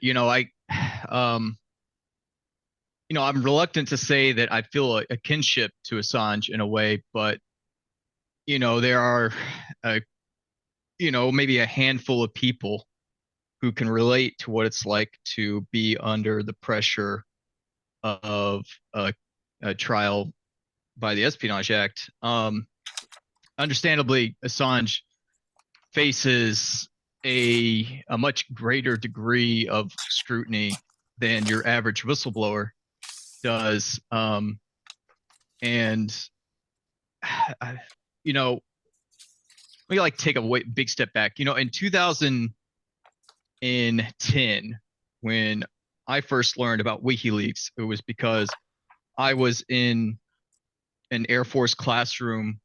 I'm reluctant to say that I feel a kinship to Assange in a way, but there are, maybe a handful of people who can relate to what it's like to be under the pressure of a trial by the Espionage Act. Understandably, Assange faces a much greater degree of scrutiny than your average whistleblower does. And we take a big step back. In 2010, when I first learned about WikiLeaks, it was because I was in an Air Force classroom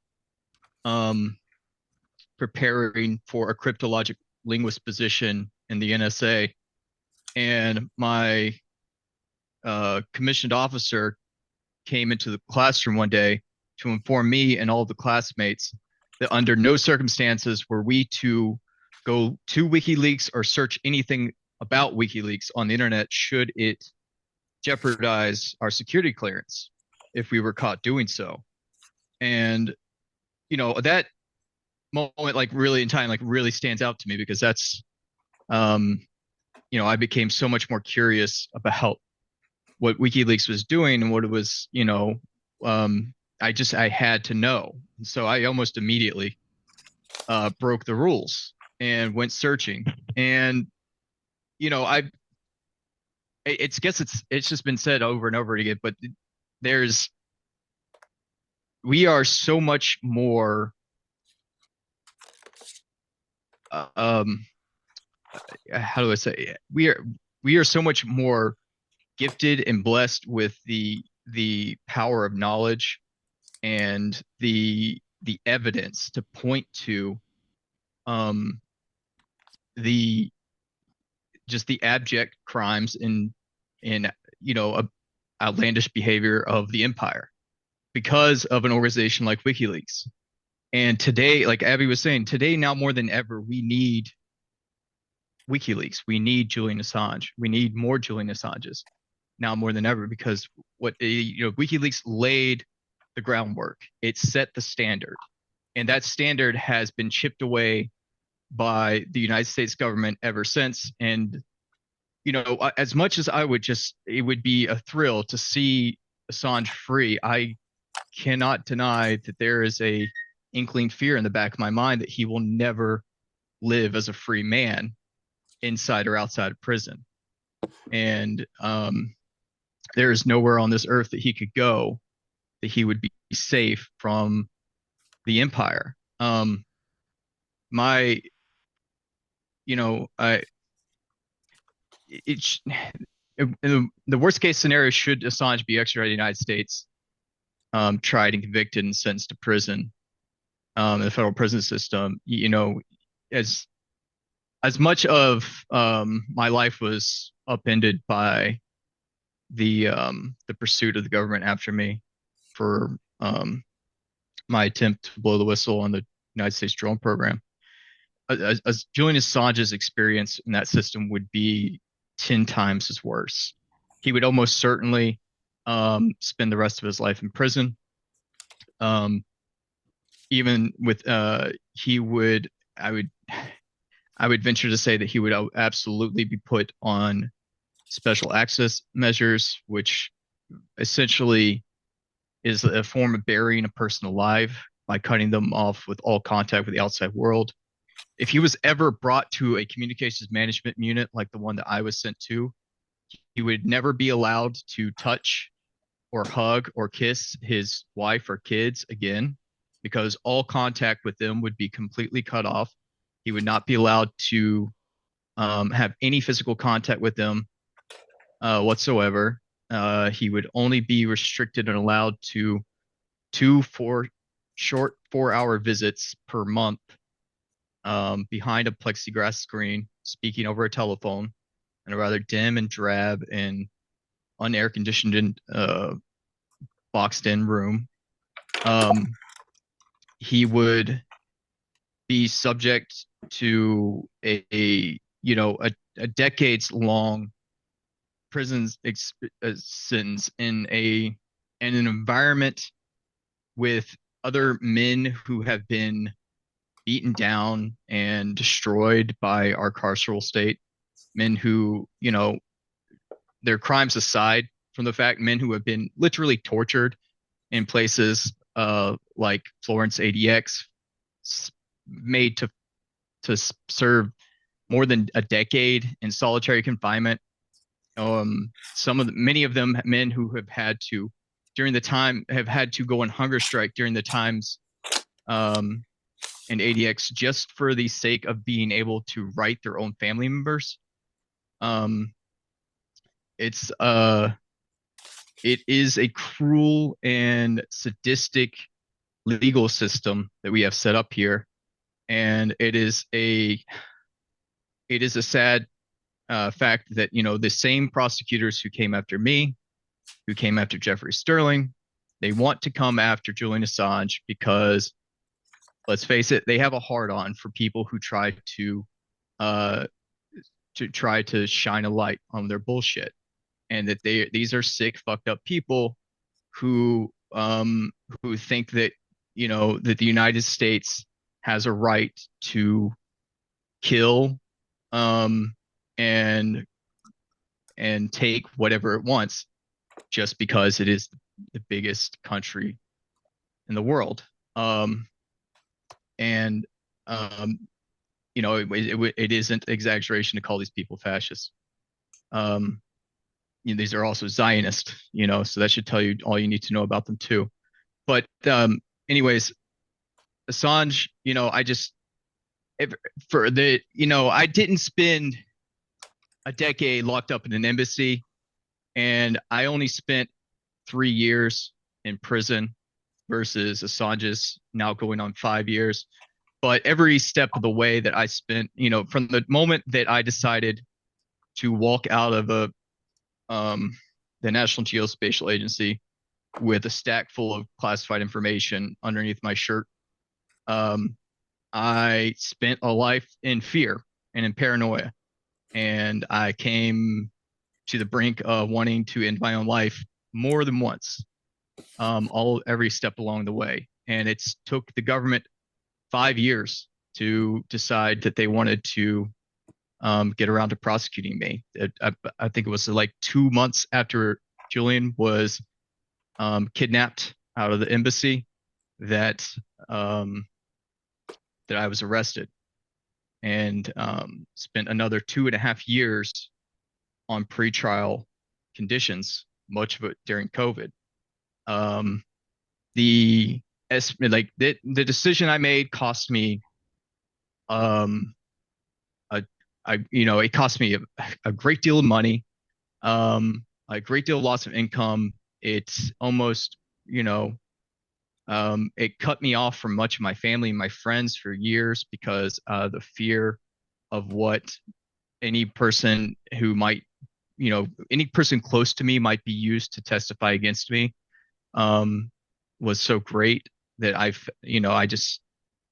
preparing for a cryptologic linguist position in the NSA, and my commissioned officer came into the classroom one day to inform me and all the classmates that under no circumstances were we to go to WikiLeaks or search anything about WikiLeaks on the internet should it jeopardize our security clearance if we were caught doing so. And that moment really in time really stands out to me, because that's I became so much more curious about what WikiLeaks was doing and what it was. I had to know. So I almost immediately broke the rules and went searching. And it's just been said over and over again, but we are so much more how do I say it? We are so much more gifted and blessed with the power of knowledge and the evidence to point to the just the abject crimes and outlandish behavior of the empire because of an organization like WikiLeaks. And today, like Abby was saying, today now more than ever, we need WikiLeaks. We need Julian Assange. We need more Julian Assanges now more than ever, because WikiLeaks laid the groundwork. It set the standard, and that standard has been chipped away by the United States government ever since. And as much as it would be a thrill to see Assange free, I cannot deny that there is a inkling fear in the back of my mind that he will never live as a free man inside or outside of prison. And there is nowhere on this earth that he could go that he would be safe from the empire. The worst case scenario, should Assange be extradited to the United States, tried and convicted and sentenced to prison, in the federal prison system, as much of my life was upended by the pursuit of the government after me for my attempt to blow the whistle on the United States drone program. As Julian Assange's experience in that system would be 10 times as worse. He would almost certainly spend the rest of his life in prison. Even with I would venture to say that he would absolutely be put on special access measures, which essentially is a form of burying a person alive by cutting them off with all contact with the outside world. If he was ever brought to a communications management unit like the one that I was sent to, he would never be allowed to touch or hug or kiss his wife or kids again, because all contact with them would be completely cut off. He would not be allowed to have any physical contact with them whatsoever. He would only be restricted and allowed to 2 short 4-hour visits per month behind a plexiglass screen, speaking over a telephone in a rather dim and drab and unair conditioned boxed in room. He would be subject to a decades long prison sentence in an environment with other men who have been beaten down and destroyed by our carceral state, men who, their crimes aside from the fact, men who have been literally tortured in places like Florence ADX, made to serve more than a decade in solitary confinement. Many of them men who have had to go on hunger strike during the times in ADX just for the sake of being able to write their own family members. It is a cruel and sadistic legal system that we have set up here, and it is a sad fact that the same prosecutors who came after me, who came after Jeffrey Sterling, they want to come after Julian Assange because, let's face it, they have a hard-on for people who try to shine a light on their bullshit, and that these are sick, fucked up people who think that that the United States has a right to kill and take whatever it wants just because it is the biggest country in the world. It isn't exaggeration to call these people fascists. These are also Zionists, so that should tell you all you need to know about them too. But anyways, Assange, I didn't spend a decade locked up in an embassy, and I only spent 3 years in prison versus Assange's now going on 5 years. but every step of the way that I spent, from the moment that I decided to walk out of the National Geospatial Agency with a stack full of classified information underneath my shirt, I spent a life in fear and in paranoia. And I came to the brink of wanting to end my own life more than once, every step along the way. And it's took the government 5 years to decide that they wanted to get around to prosecuting me. I think it was like 2 months after Julian was kidnapped out of the embassy that I was arrested, and spent another 2.5 years on pretrial conditions, much of it during COVID. The decision I made cost me it cost me a great deal of money, a great deal of loss of income. It's almost, it cut me off from much of my family and my friends for years because the fear of what any person who might, any person close to me might be used to testify against me was so great that I just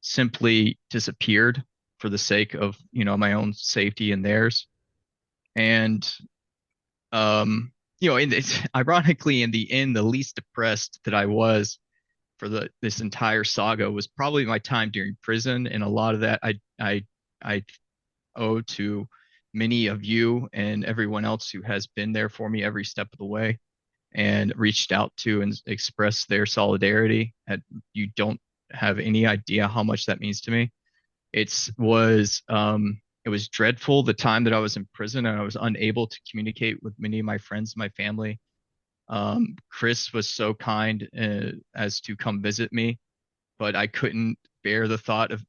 simply disappeared for the sake of, my own safety and theirs. And, it's ironically in the end, the least depressed that I was for this entire saga was probably my time during prison. And a lot of that I owe to many of you and everyone else who has been there for me every step of the way and reached out to and expressed their solidarity. You don't have any idea how much that means to me. It was dreadful the time that I was in prison and I was unable to communicate with many of my friends, my family. Chris was so kind as to come visit me, but I couldn't bear the thought of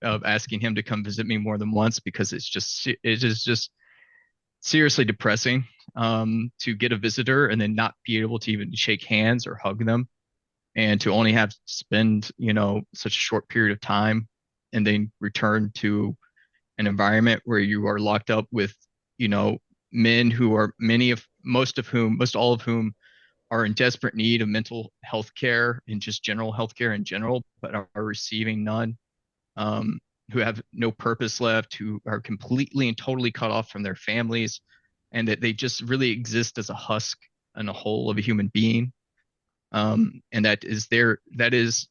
asking him to come visit me more than once because it is just seriously depressing to get a visitor and then not be able to even shake hands or hug them, and to only have to spend such a short period of time and then return to an environment where you are locked up with men who are most all of whom are in desperate need of mental health care and just general health care in general, but are receiving none, who have no purpose left, who are completely and totally cut off from their families, and that they just really exist as a husk and a whole of a human being. And that is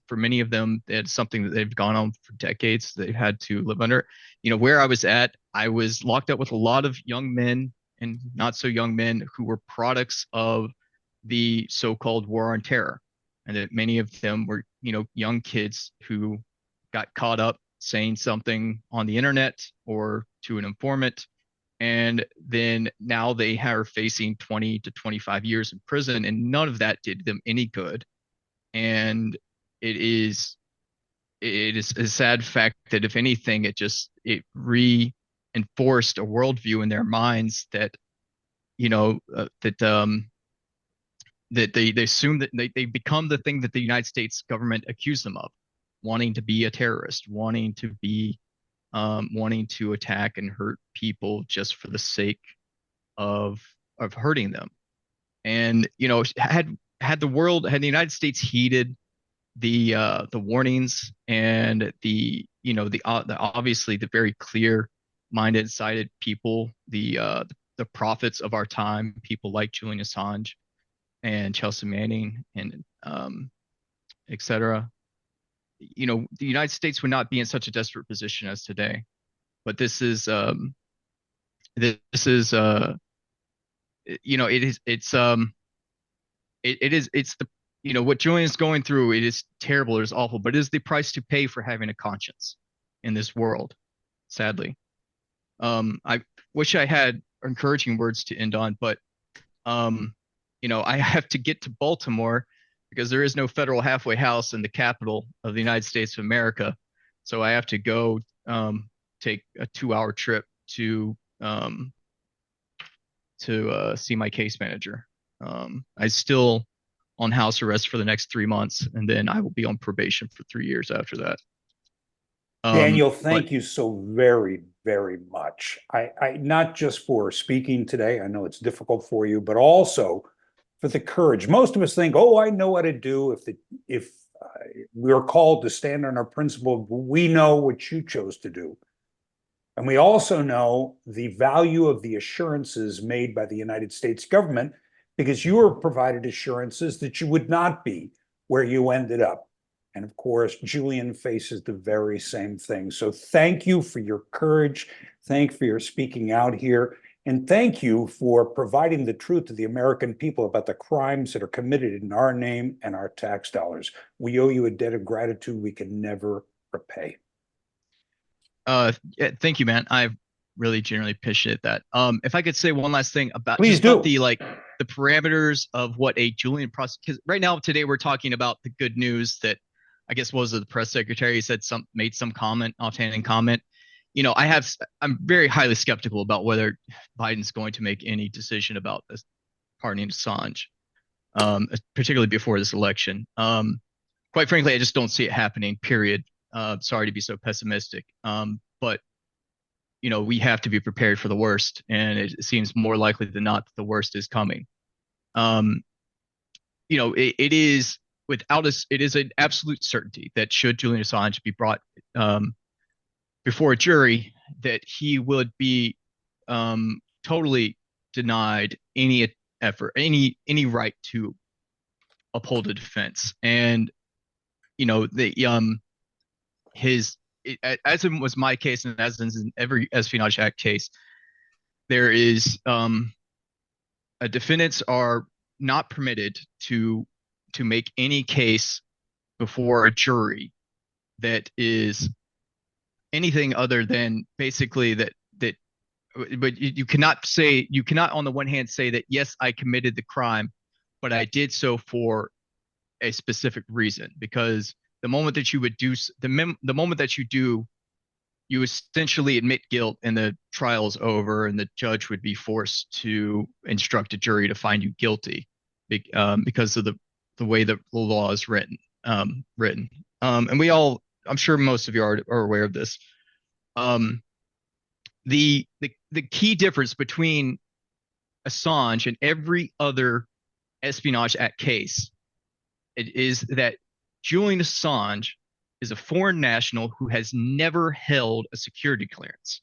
for many of them, that's something that they've gone on for decades. They've had to live under. Where I was at, I was locked up with a lot of young men and not so young men who were products of the so-called war on terror, and that many of them were, young kids who got caught up saying something on the internet or to an informant, and then now they are facing 20 to 25 years in prison, and none of that did them any good. And it is a sad fact that if anything, it reinforced a worldview in their minds that that they assume that they become the thing that the United States government accused them of, wanting to be a terrorist, wanting to attack and hurt people just for the sake of hurting them. And had the United States heeded the warnings and the obviously the very clear minded sighted people, the prophets of our time, people like Julian Assange and Chelsea Manning and etc. The United States would not be in such a desperate position as today. But it's the what Julian is going through. It is terrible. It is awful, but it is the price to pay for having a conscience in this world, sadly. I wish I had encouraging words to end on, but I have to get to Baltimore because there is no federal halfway house in the capital of the United States of America. So I have to go take a 2-hour trip to see my case manager. I still on house arrest for the next 3 months, and then I will be on probation for 3 years after that. Daniel, But thank you so very, very much. I not just for speaking today, I know it's difficult for you, but also for the courage. Most of us think, "Oh, I know what to do if we're called to stand on our principle." We know what you chose to do, and we also know the value of the assurances made by the United States government, because you were provided assurances that you would not be where you ended up. And of course, Julian faces the very same thing. So thank you for your courage. Thank you for your speaking out here. And thank you for providing the truth to the American people about the crimes that are committed in our name and our tax dollars. We owe you a debt of gratitude we can never repay. yeah, thank you, man. I really genuinely appreciate that. If I could say one last thing about Please just about do. the parameters of what a Julian process, because right now today we're talking about the good news that I guess was the press secretary said made some comment, offhanding comment. I'm very highly skeptical about whether Biden's going to make any decision about this pardoning Assange, particularly before this election. Quite frankly, I just don't see it happening, period. Sorry to be so pessimistic. But we have to be prepared for the worst, and it seems more likely than not that the worst is coming. It is it is an absolute certainty that should Julian Assange be brought before a jury, that he would be totally denied any effort, any right to uphold a defense. And as it was my case, and as in every Espionage Act case, there is defendants are not permitted to make any case before a jury that is anything other than basically that. But you cannot on the one hand say that, yes, I committed the crime, but I did so for a specific reason, because the moment that you would do the moment that you do, you essentially admit guilt and the trial is over, and the judge would be forced to instruct a jury to find you guilty because of the way that the law is written. And I'm sure most of you are aware of this. The key difference between Assange and every other Espionage Act case is that Julian Assange is a foreign national who has never held a security clearance.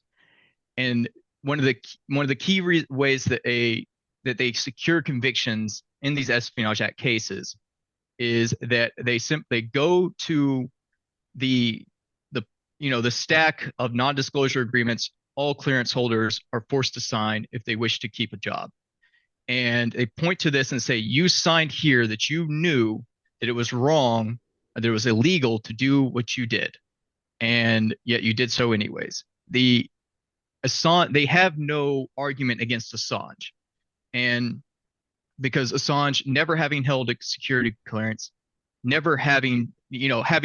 And one of the key ways that they secure convictions in these Espionage Act cases is that they simply go to the stack of non-disclosure agreements all clearance holders are forced to sign if they wish to keep a job. And they point to this and say, you signed here that you knew that it was wrong, that it was illegal to do what you did, and yet you did so anyways. They have no argument against Assange, and because Assange, never having held a security clearance, never having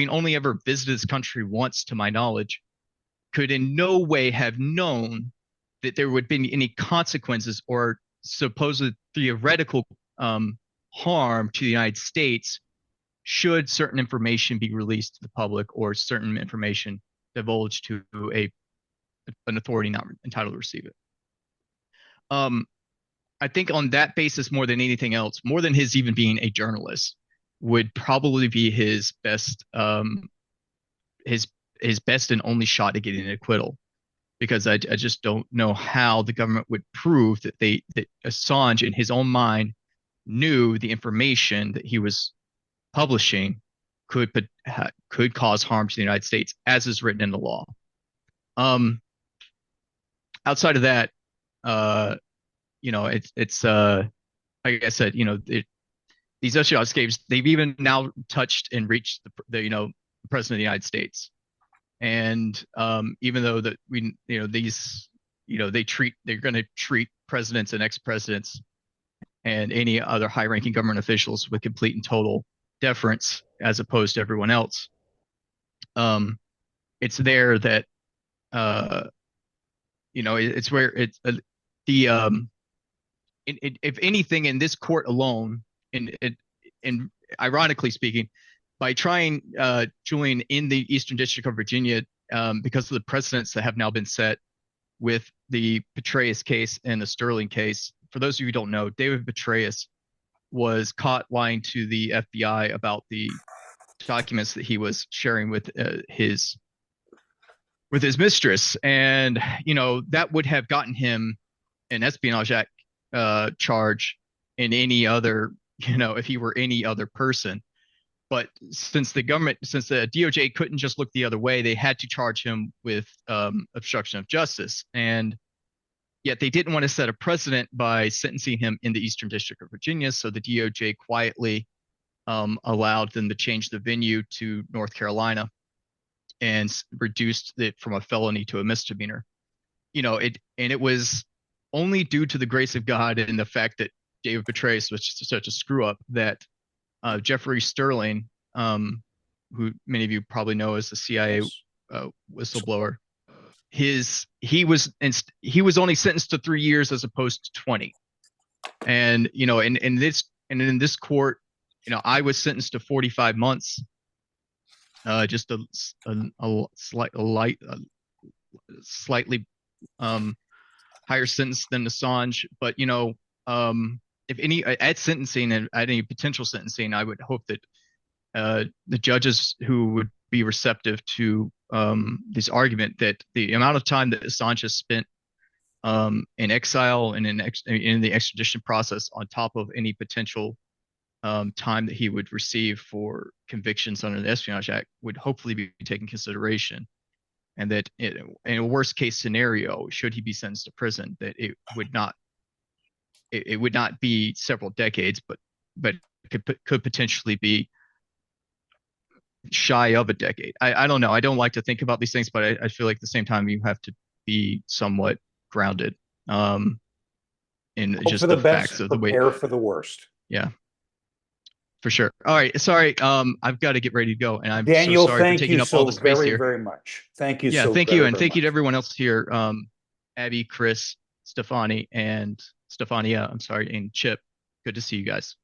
only ever visited this country once, to my knowledge, could in no way have known that there would be any consequences or supposed theoretical harm to the United States should certain information be released to the public or certain information divulged to an authority not entitled to receive it. I think on that basis, more than anything else, more than his even being a journalist, would probably be his best his best and only shot at getting an acquittal, because I just don't know how the government would prove that that Assange in his own mind knew the information that he was publishing could cause harm to the United States, as is written in the law. Outside of that, it's like I said, these espionage escapes, they've even now touched and reached the president of the United States. And even though that they're going to treat presidents and ex-presidents and any other high-ranking government officials with complete and total deference as opposed to everyone else, it's there that it's where it's if anything, in this court alone, and ironically speaking, by trying Julian in the Eastern District of Virginia because of the precedents that have now been set with the Petraeus case and the Sterling case. For those of you who don't know, David Petraeus was caught lying to the FBI about the documents that he was sharing with his mistress, and that would have gotten him an Espionage Act charge in any other, if he were any other person. But since the DOJ couldn't just look the other way, they had to charge him with obstruction of justice. And yet they didn't want to set a precedent by sentencing him in the Eastern District of Virginia. So the DOJ quietly allowed them to change the venue to North Carolina and reduced it from a felony to a misdemeanor. It was only due to the grace of God and the fact that David Petraeus was such a screw up that Jeffrey Sterling, who many of you probably know as the CIA whistleblower, he was only sentenced to 3 years as opposed to 20. And in this court, I was sentenced to 45 months, just a slightly higher sentence than Assange. But if any at sentencing and at any potential sentencing, I would hope that the judges who would be receptive to this argument, that the amount of time that Assange has spent in exile and in the extradition process, on top of any potential time that he would receive for convictions under the Espionage Act, would hopefully be taken consideration, and that in a worst case scenario, should he be sentenced to prison, that it would not be several decades, but could potentially be shy of a decade. I don't know. I don't like to think about these things, but I feel like at the same time you have to be somewhat grounded in Hope just for the facts best, of the way. prepare for the worst. Yeah, for sure. All right. Sorry. I've got to get ready to go, and I'm Daniel, so sorry thank for taking you up all so the space very, here. very much. Thank you. Yeah, so thank very, you, and very thank you to much. everyone else here. Abby, Chris, Stefania, and Chip. Good to see you guys.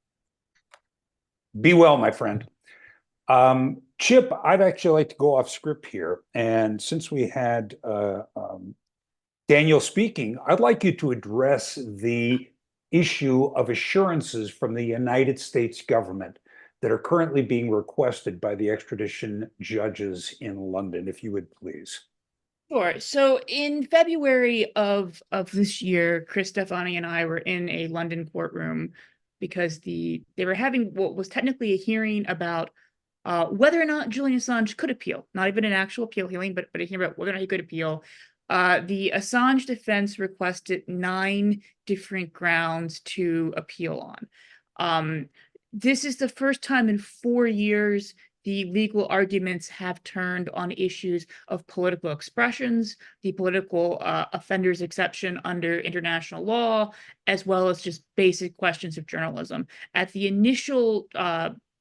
Be well, my friend. Chip, I'd actually like to go off script here. And since we had Daniel speaking, I'd like you to address the issue of assurances from the United States government that are currently being requested by the extradition judges in London, if you would please. Sure. So in February of this year, Chris Stefani and I were in a London courtroom because they were having what was technically a hearing about whether or not Julian Assange could appeal. Not even an actual appeal hearing, but a hearing about whether or not he could appeal. The Assange defense requested 9 different grounds to appeal on. This is the first time in 4 years the legal arguments have turned on issues of political expressions, the political offenders exception under international law, as well as just basic questions of journalism. At the initial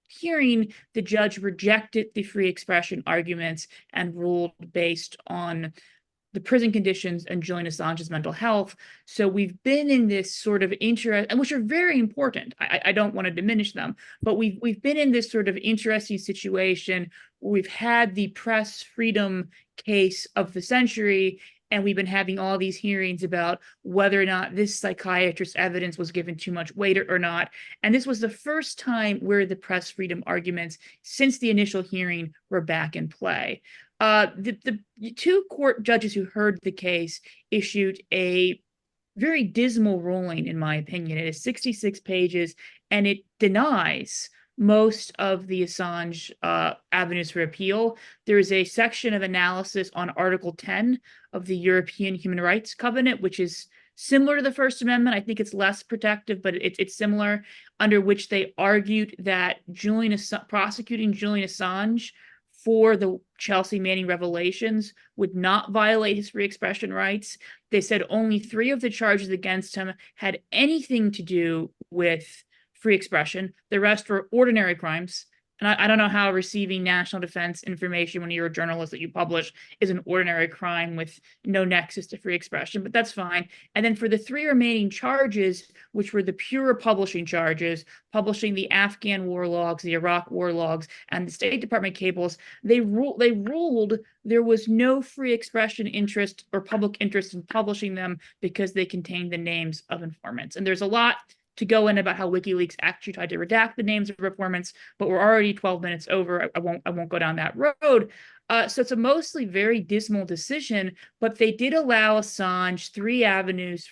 hearing, the judge rejected the free expression arguments and ruled based on the prison conditions and Julian Assange's mental health. So we've been in this sort of interest, and which are very important. I don't want to diminish them, but we've been in this sort of interesting situation where we've had the press freedom case of the century, and we've been having all these hearings about whether or not this psychiatrist's evidence was given too much weight or not. And this was the first time where the press freedom arguments since the initial hearing were back in play. The 2 court judges who heard the case issued a very dismal ruling, in my opinion. It is 66 pages, and it denies most of the Assange avenues for appeal. There is a section of analysis on Article 10 of the European Human Rights Covenant, which is similar to the First Amendment. I think it's less protective, but it's similar, under which they argued that prosecuting Julian Assange for the Chelsea Manning revelations would not violate his free expression rights. They said only 3 of the charges against him had anything to do with free expression. The rest were ordinary crimes, And I don't know how receiving national defense information when you're a journalist that you publish is an ordinary crime with no nexus to free expression, but that's fine. And then for the 3 remaining charges, which were the pure publishing charges, publishing the Afghan war logs, the Iraq war logs, and the State Department cables, they ruled there was no free expression interest or public interest in publishing them because they contained the names of informants. And there's a lot to go in about how WikiLeaks actually tried to redact the names of informants, but we're already 12 minutes over. I won't go down that road. So it's a mostly very dismal decision, but they did allow Assange 3 avenues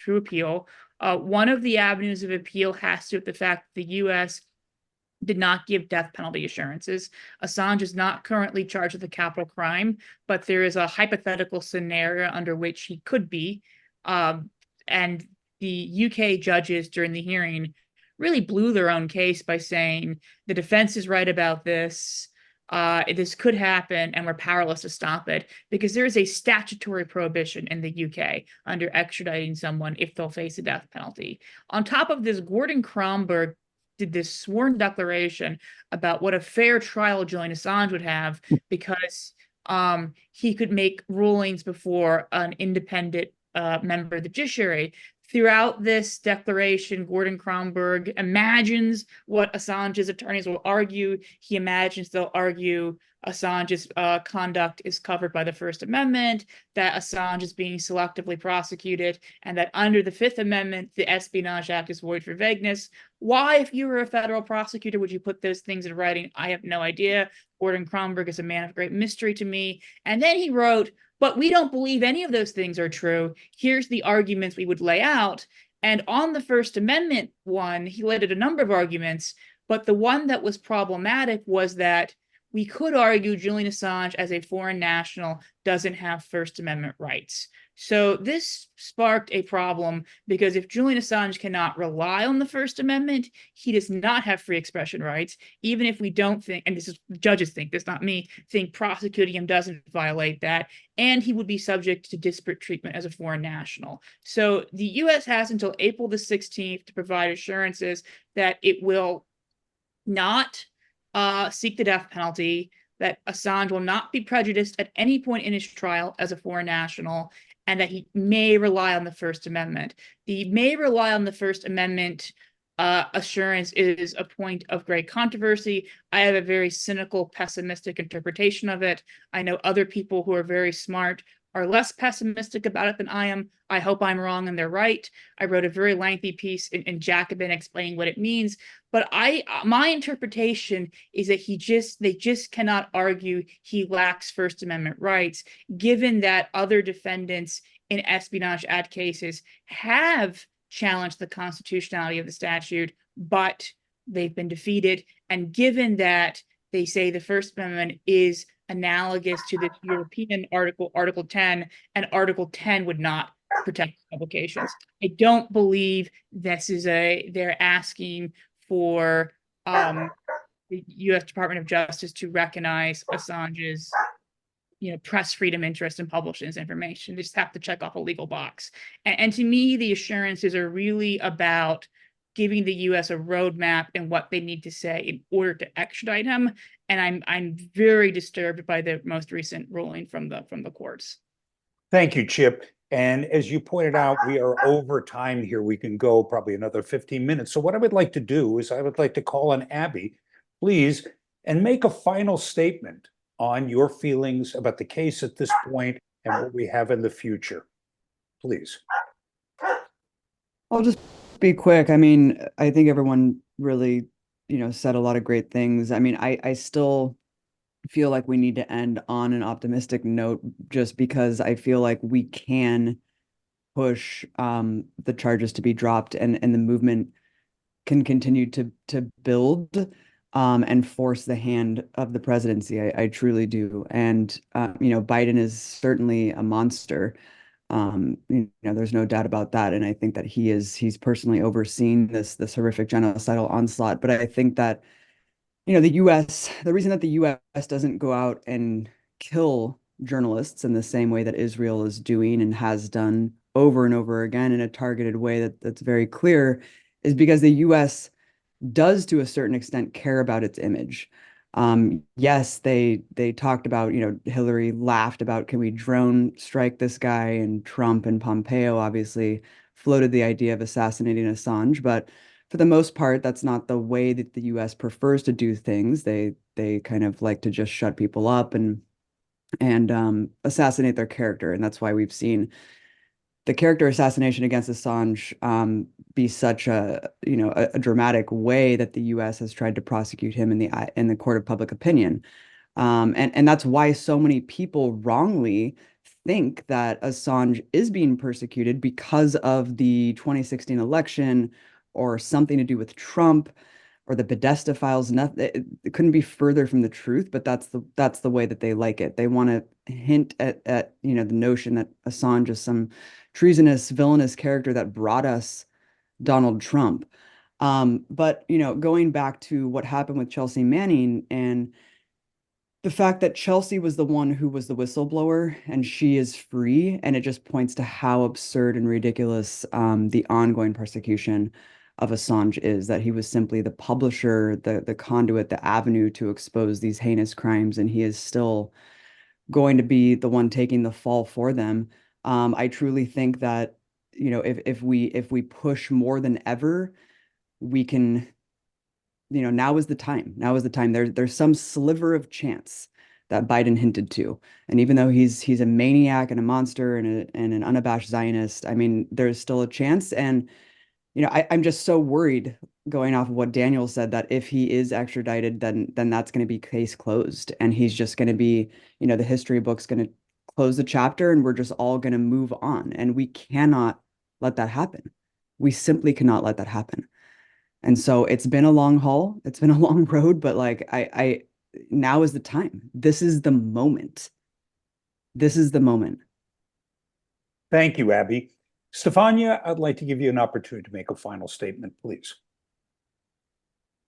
to appeal. One of the avenues of appeal has to do with the fact that the U.S. did not give death penalty assurances. Assange is not currently charged with a capital crime, but there is a hypothetical scenario under which he could be. And the UK judges during the hearing really blew their own case by saying the defense is right about this. This could happen and we're powerless to stop it because there is a statutory prohibition in the UK under extraditing someone if they'll face a death penalty. On top of this, Gordon Kromberg did this sworn declaration about what a fair trial Julian Assange would have because he could make rulings before an independent member of the judiciary. Throughout this declaration, Gordon Kromberg imagines what Assange's attorneys will argue. He imagines they'll argue Assange's conduct is covered by the First Amendment, that Assange is being selectively prosecuted, and that under the Fifth Amendment, the Espionage Act is void for vagueness. Why, if you were a federal prosecutor, would you put those things in writing? I have no idea. Gordon Kromberg is a man of great mystery to me. And then he wrote, but we don't believe any of those things are true. Here's the arguments we would lay out. And on the First Amendment one, he laid out a number of arguments, but the one that was problematic was that we could argue Julian Assange as a foreign national doesn't have First Amendment rights. So this sparked a problem because if Julian Assange cannot rely on the First Amendment, he does not have free expression rights, even if we don't think, and this is judges think, this not me, think prosecuting him doesn't violate that, and he would be subject to disparate treatment as a foreign national. So the US has until April the 16th to provide assurances that it will not seek the death penalty, that Assange will not be prejudiced at any point in his trial as a foreign national, and that he may rely on the First Amendment. The may rely on the First Amendment assurance is a point of great controversy. I have a very cynical, pessimistic interpretation of it. I know other people who are very smart are less pessimistic about it than I am. I hope I'm wrong and they're right. I wrote a very lengthy piece in Jacobin explaining what it means. But my interpretation is that they just cannot argue he lacks First Amendment rights, given that other defendants in Espionage Act cases have challenged the constitutionality of the statute, but they've been defeated. And given that they say the First Amendment is analogous to the European Article 10, and Article 10 would not protect publications. I don't believe they're asking for the U.S. Department of Justice to recognize Assange's press freedom interest in publishing this information. They just have to check off a legal box. And to me, the assurances are really about giving the U.S. a roadmap and what they need to say in order to extradite him. And I'm very disturbed by the most recent ruling from the courts. Thank you, Chip. And as you pointed out, we are over time here. We can go probably another 15 minutes. So what I would like to do is I would like to call on Abby, please, and make a final statement on your feelings about the case at this point and what we have in the future. Please. I'll just be quick. I mean, I think everyone really, said a lot of great things. I mean, I still feel like we need to end on an optimistic note just because I feel like we can push the charges to be dropped and the movement can continue to build and force the hand of the presidency. I truly do. And, Biden is certainly a monster. There's no doubt about that. And I think that he's personally overseen this horrific genocidal onslaught. But I think that, the reason that the US doesn't go out and kill journalists in the same way that Israel is doing and has done over and over again in a targeted way that's very clear is because the US does to a certain extent care about its image. Yes, they talked about, Hillary laughed about, can we drone strike this guy? And Trump and Pompeo obviously floated the idea of assassinating Assange, but for the most part, that's not the way that the US prefers to do things. They kind of like to just shut people up and assassinate their character. And that's why we've seen the character assassination against Assange be such a dramatic way that the U.S. has tried to prosecute him in the court of public opinion, and that's why so many people wrongly think that Assange is being persecuted because of the 2016 election or something to do with Trump or the Podesta files. Nothing, it couldn't be further from the truth, but that's the way that they like it. They want to hint at the notion that Assange is some treasonous, villainous character that brought us Donald Trump. But going back to what happened with Chelsea Manning and the fact that Chelsea was the one who was the whistleblower and she is free, and it just points to how absurd and ridiculous the ongoing persecution of Assange is, that he was simply the publisher, the conduit, the avenue to expose these heinous crimes, and he is still going to be the one taking the fall for them. I truly think that, if we push more than ever, we can, now is the time. Now is the time. There's some sliver of chance that Biden hinted to. And even though he's a maniac and a monster and an unabashed Zionist, I mean, there's still a chance. And I'm just so worried, going off of what Daniel said, that if he is extradited, then that's going to be case closed, and he's just going to be, the history book's going to close the chapter, and we're just all going to move on. And we cannot let that happen. We simply cannot let that happen. And so it's been a long haul. It's been a long road, but I now is the time. This is the moment. This is the moment. Thank you, Abby. Stefania, I'd like to give you an opportunity to make a final statement, please.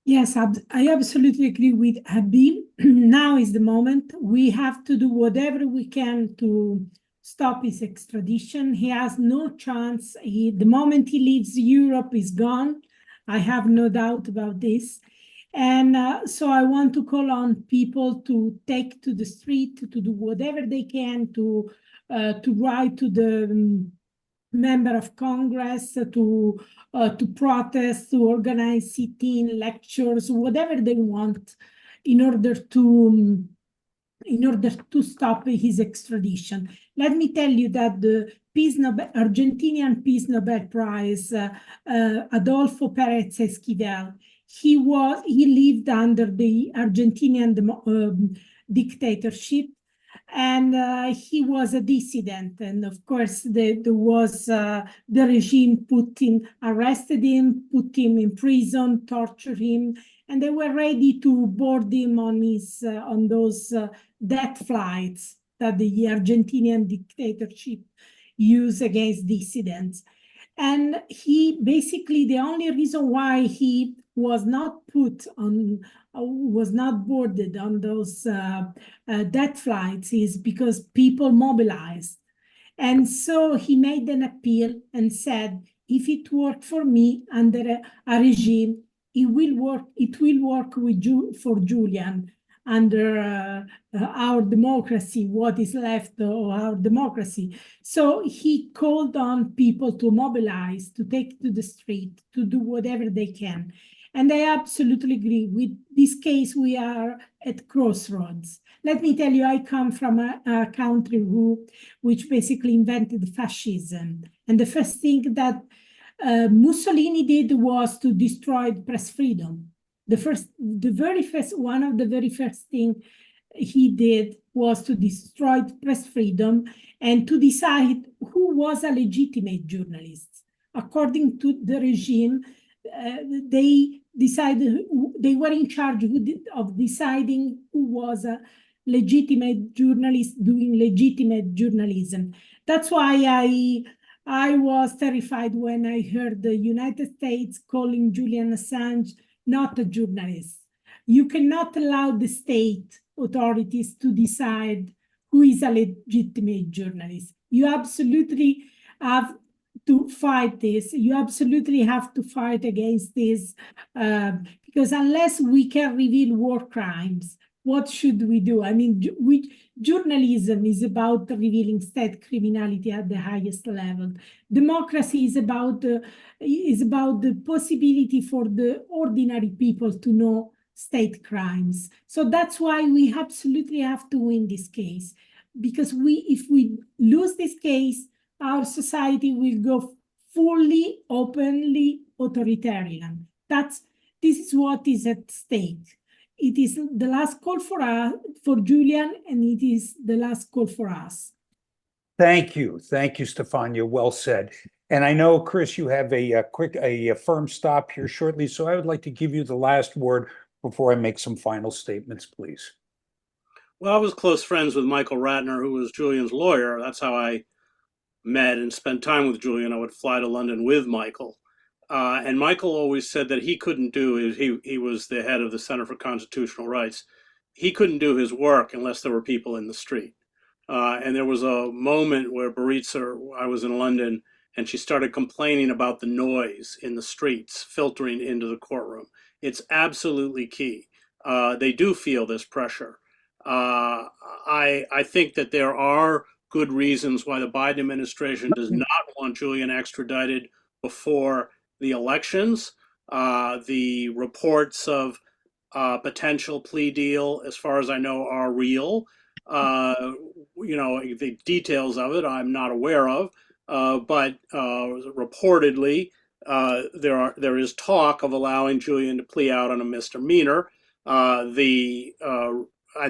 Yes, I absolutely agree with Abby. Now is the moment. We have to do whatever we can to stop his extradition. He has no chance. The moment he leaves Europe, he's gone. I have no doubt about this. And so I want to call on people to take to the street, to do whatever they can to write to the member of Congress, to protest, to organize sit-in, lectures, whatever they want, in order to stop his extradition. Let me tell you that the Argentinian Peace Nobel Prize, Adolfo Pérez Esquivel, he lived under the Argentinian dictatorship, and he was a dissident. And of course, the regime arrested him, put him in prison, tortured him, and they were ready to board him on those death flights that the Argentinian dictatorship used against dissidents. And he basically, the only reason why he was not boarded on those death flights is because people mobilized. And so he made an appeal and said, if it worked for me under a regime, it will work for Julian under our democracy, what is left of our democracy. So he called on people to mobilize, to take to the street, to do whatever they can. And I absolutely agree. With this case, we are at crossroads. Let me tell you, I come from a country which basically invented fascism. And the first thing that Mussolini did was to destroy press freedom. One of the very first things he did was to destroy press freedom and to decide who was a legitimate journalist. According to the regime, they were in charge of deciding who was a legitimate journalist doing legitimate journalism. That's why I was terrified when I heard the United States calling Julian Assange not a journalist. You cannot allow the state authorities to decide who is a legitimate journalist. You absolutely have to fight this. You absolutely have to fight against this, because unless we can reveal war crimes, what should we do? I mean, journalism is about revealing state criminality at the highest level. Democracy is about the possibility for the ordinary people to know state crimes. So that's why we absolutely have to win this case, because if we lose this case, our society will go fully, openly authoritarian. This is what is at stake. It is the last call for Julian, and it is the last call for us. Thank you, Stefania. Well said. And I know, Chris, you have a firm stop here shortly, so I would like to give you the last word before I make some final statements, please. Well, I was close friends with Michael Ratner, who was Julian's lawyer. That's how I met and spent time with Julian. I would fly to London with Michael. And Michael always said that he couldn't he was the head of the Center for Constitutional Rights. He couldn't do his work unless there were people in the street. And there was a moment where I was in London, and she started complaining about the noise in the streets filtering into the courtroom. It's absolutely key. They do feel this pressure. I think that there are good reasons why the Biden administration does not want Julian extradited before the elections. The reports of potential plea deal, as far as I know, are real. The details of it I'm not aware of, but reportedly there is talk of allowing Julian to plea out on a misdemeanor. I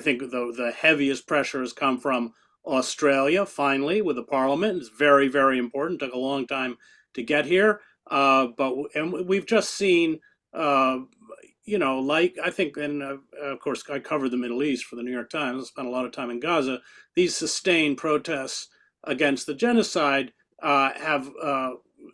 think the heaviest pressure has come from Australia, finally, with the parliament. It's very, very important. Took a long time to get here. And we've just seen, I think, and of course, I covered the Middle East for the New York Times. I spent a lot of time in Gaza. These sustained protests against the genocide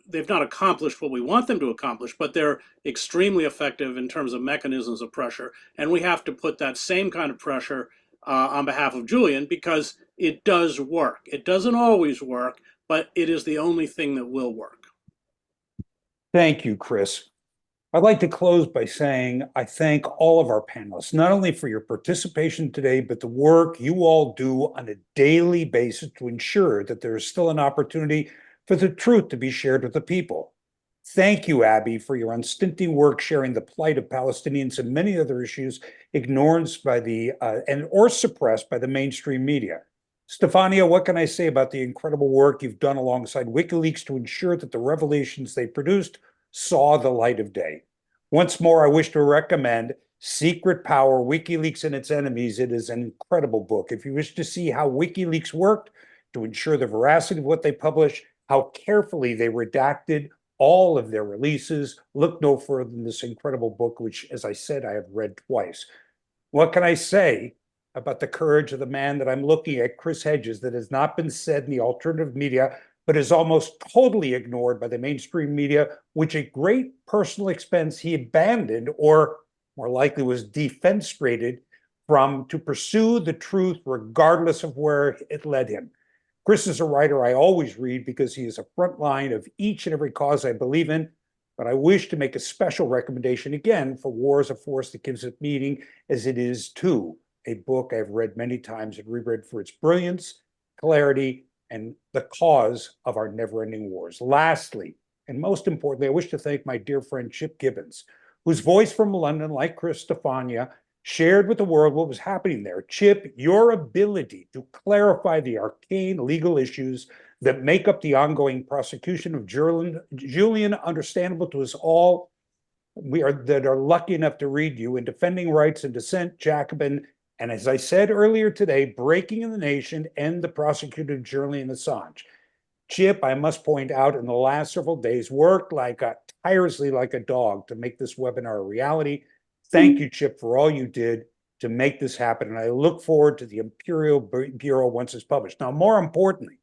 they've not accomplished what we want them to accomplish, but they're extremely effective in terms of mechanisms of pressure. And we have to put that same kind of pressure on behalf of Julian, because it does work. It doesn't always work, but it is the only thing that will work. Thank you, Chris. I'd like to close by saying I thank all of our panelists, not only for your participation today, but the work you all do on a daily basis to ensure that there is still an opportunity for the truth to be shared with the people. Thank you, Abby, for your unstinting work sharing the plight of Palestinians and many other issues ignored by or suppressed by the mainstream media. Stefania, what can I say about the incredible work you've done alongside WikiLeaks to ensure that the revelations they produced saw the light of day? Once more, I wish to recommend Secret Power, WikiLeaks and Its Enemies. It is an incredible book. If you wish to see how WikiLeaks worked to ensure the veracity of what they publish, how carefully they redacted all of their releases, look no further than this incredible book, which, as I said, I have read twice. What can I say about the courage of the man that I'm looking at, Chris Hedges, that has not been said in the alternative media, but is almost totally ignored by the mainstream media, which at great personal expense he abandoned, or more likely was defenestrated from, to pursue the truth regardless of where it led him. Chris is a writer I always read because he is a front line of each and every cause I believe in, but I wish to make a special recommendation again for War is a Force That Gives It Meaning, as it is too a book I've read many times and reread for its brilliance, clarity, and the cause of our never-ending wars. Lastly, and most importantly, I wish to thank my dear friend Chip Gibbons, whose voice from London, like Chris Stefania, shared with the world what was happening there. Chip, your ability to clarify the arcane legal issues that make up the ongoing prosecution of Julian, understandable to us all, that are lucky enough to read you in Defending Rights and Dissent, Jacobin, and as I said earlier today, Breaking in the Nation and the prosecutor Julian Assange. Chip, I must point out, in the last several days, worked tirelessly like a dog to make this webinar a reality. Thank you, Chip, for all you did to make this happen. And I look forward to the Imperial Bureau once it's published. Now, more importantly,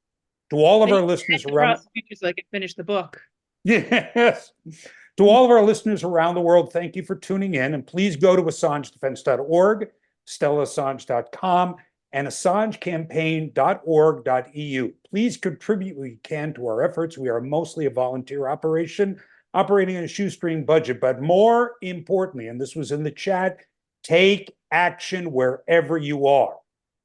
to all of our listeners around, so I can finish the book. Yes. To all of our listeners around the world, thank you for tuning in. And please go to AssangeDefense.org, StellaAssange.com, and AssangeCampaign.org.eu. Please contribute what you can to our efforts. We are mostly a volunteer operation, operating on a shoestring budget, but more importantly, and this was in the chat, take action wherever you are.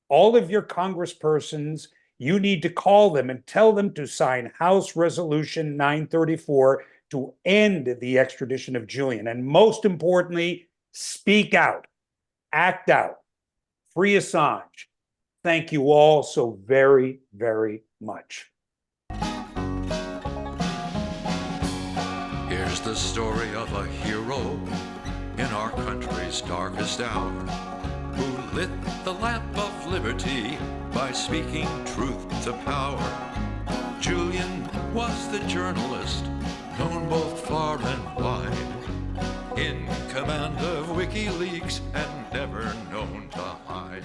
All of your congresspersons, you need to call them and tell them to sign House Resolution 934 to end the extradition of Julian. And most importantly, speak out, act out, free Assange. Thank you all so very, very much. Here's the story of a hero in our country's darkest hour, who lit the lamp of liberty by speaking truth to power. Julian was the journalist, known both far and wide, in command of WikiLeaks and never known to hide.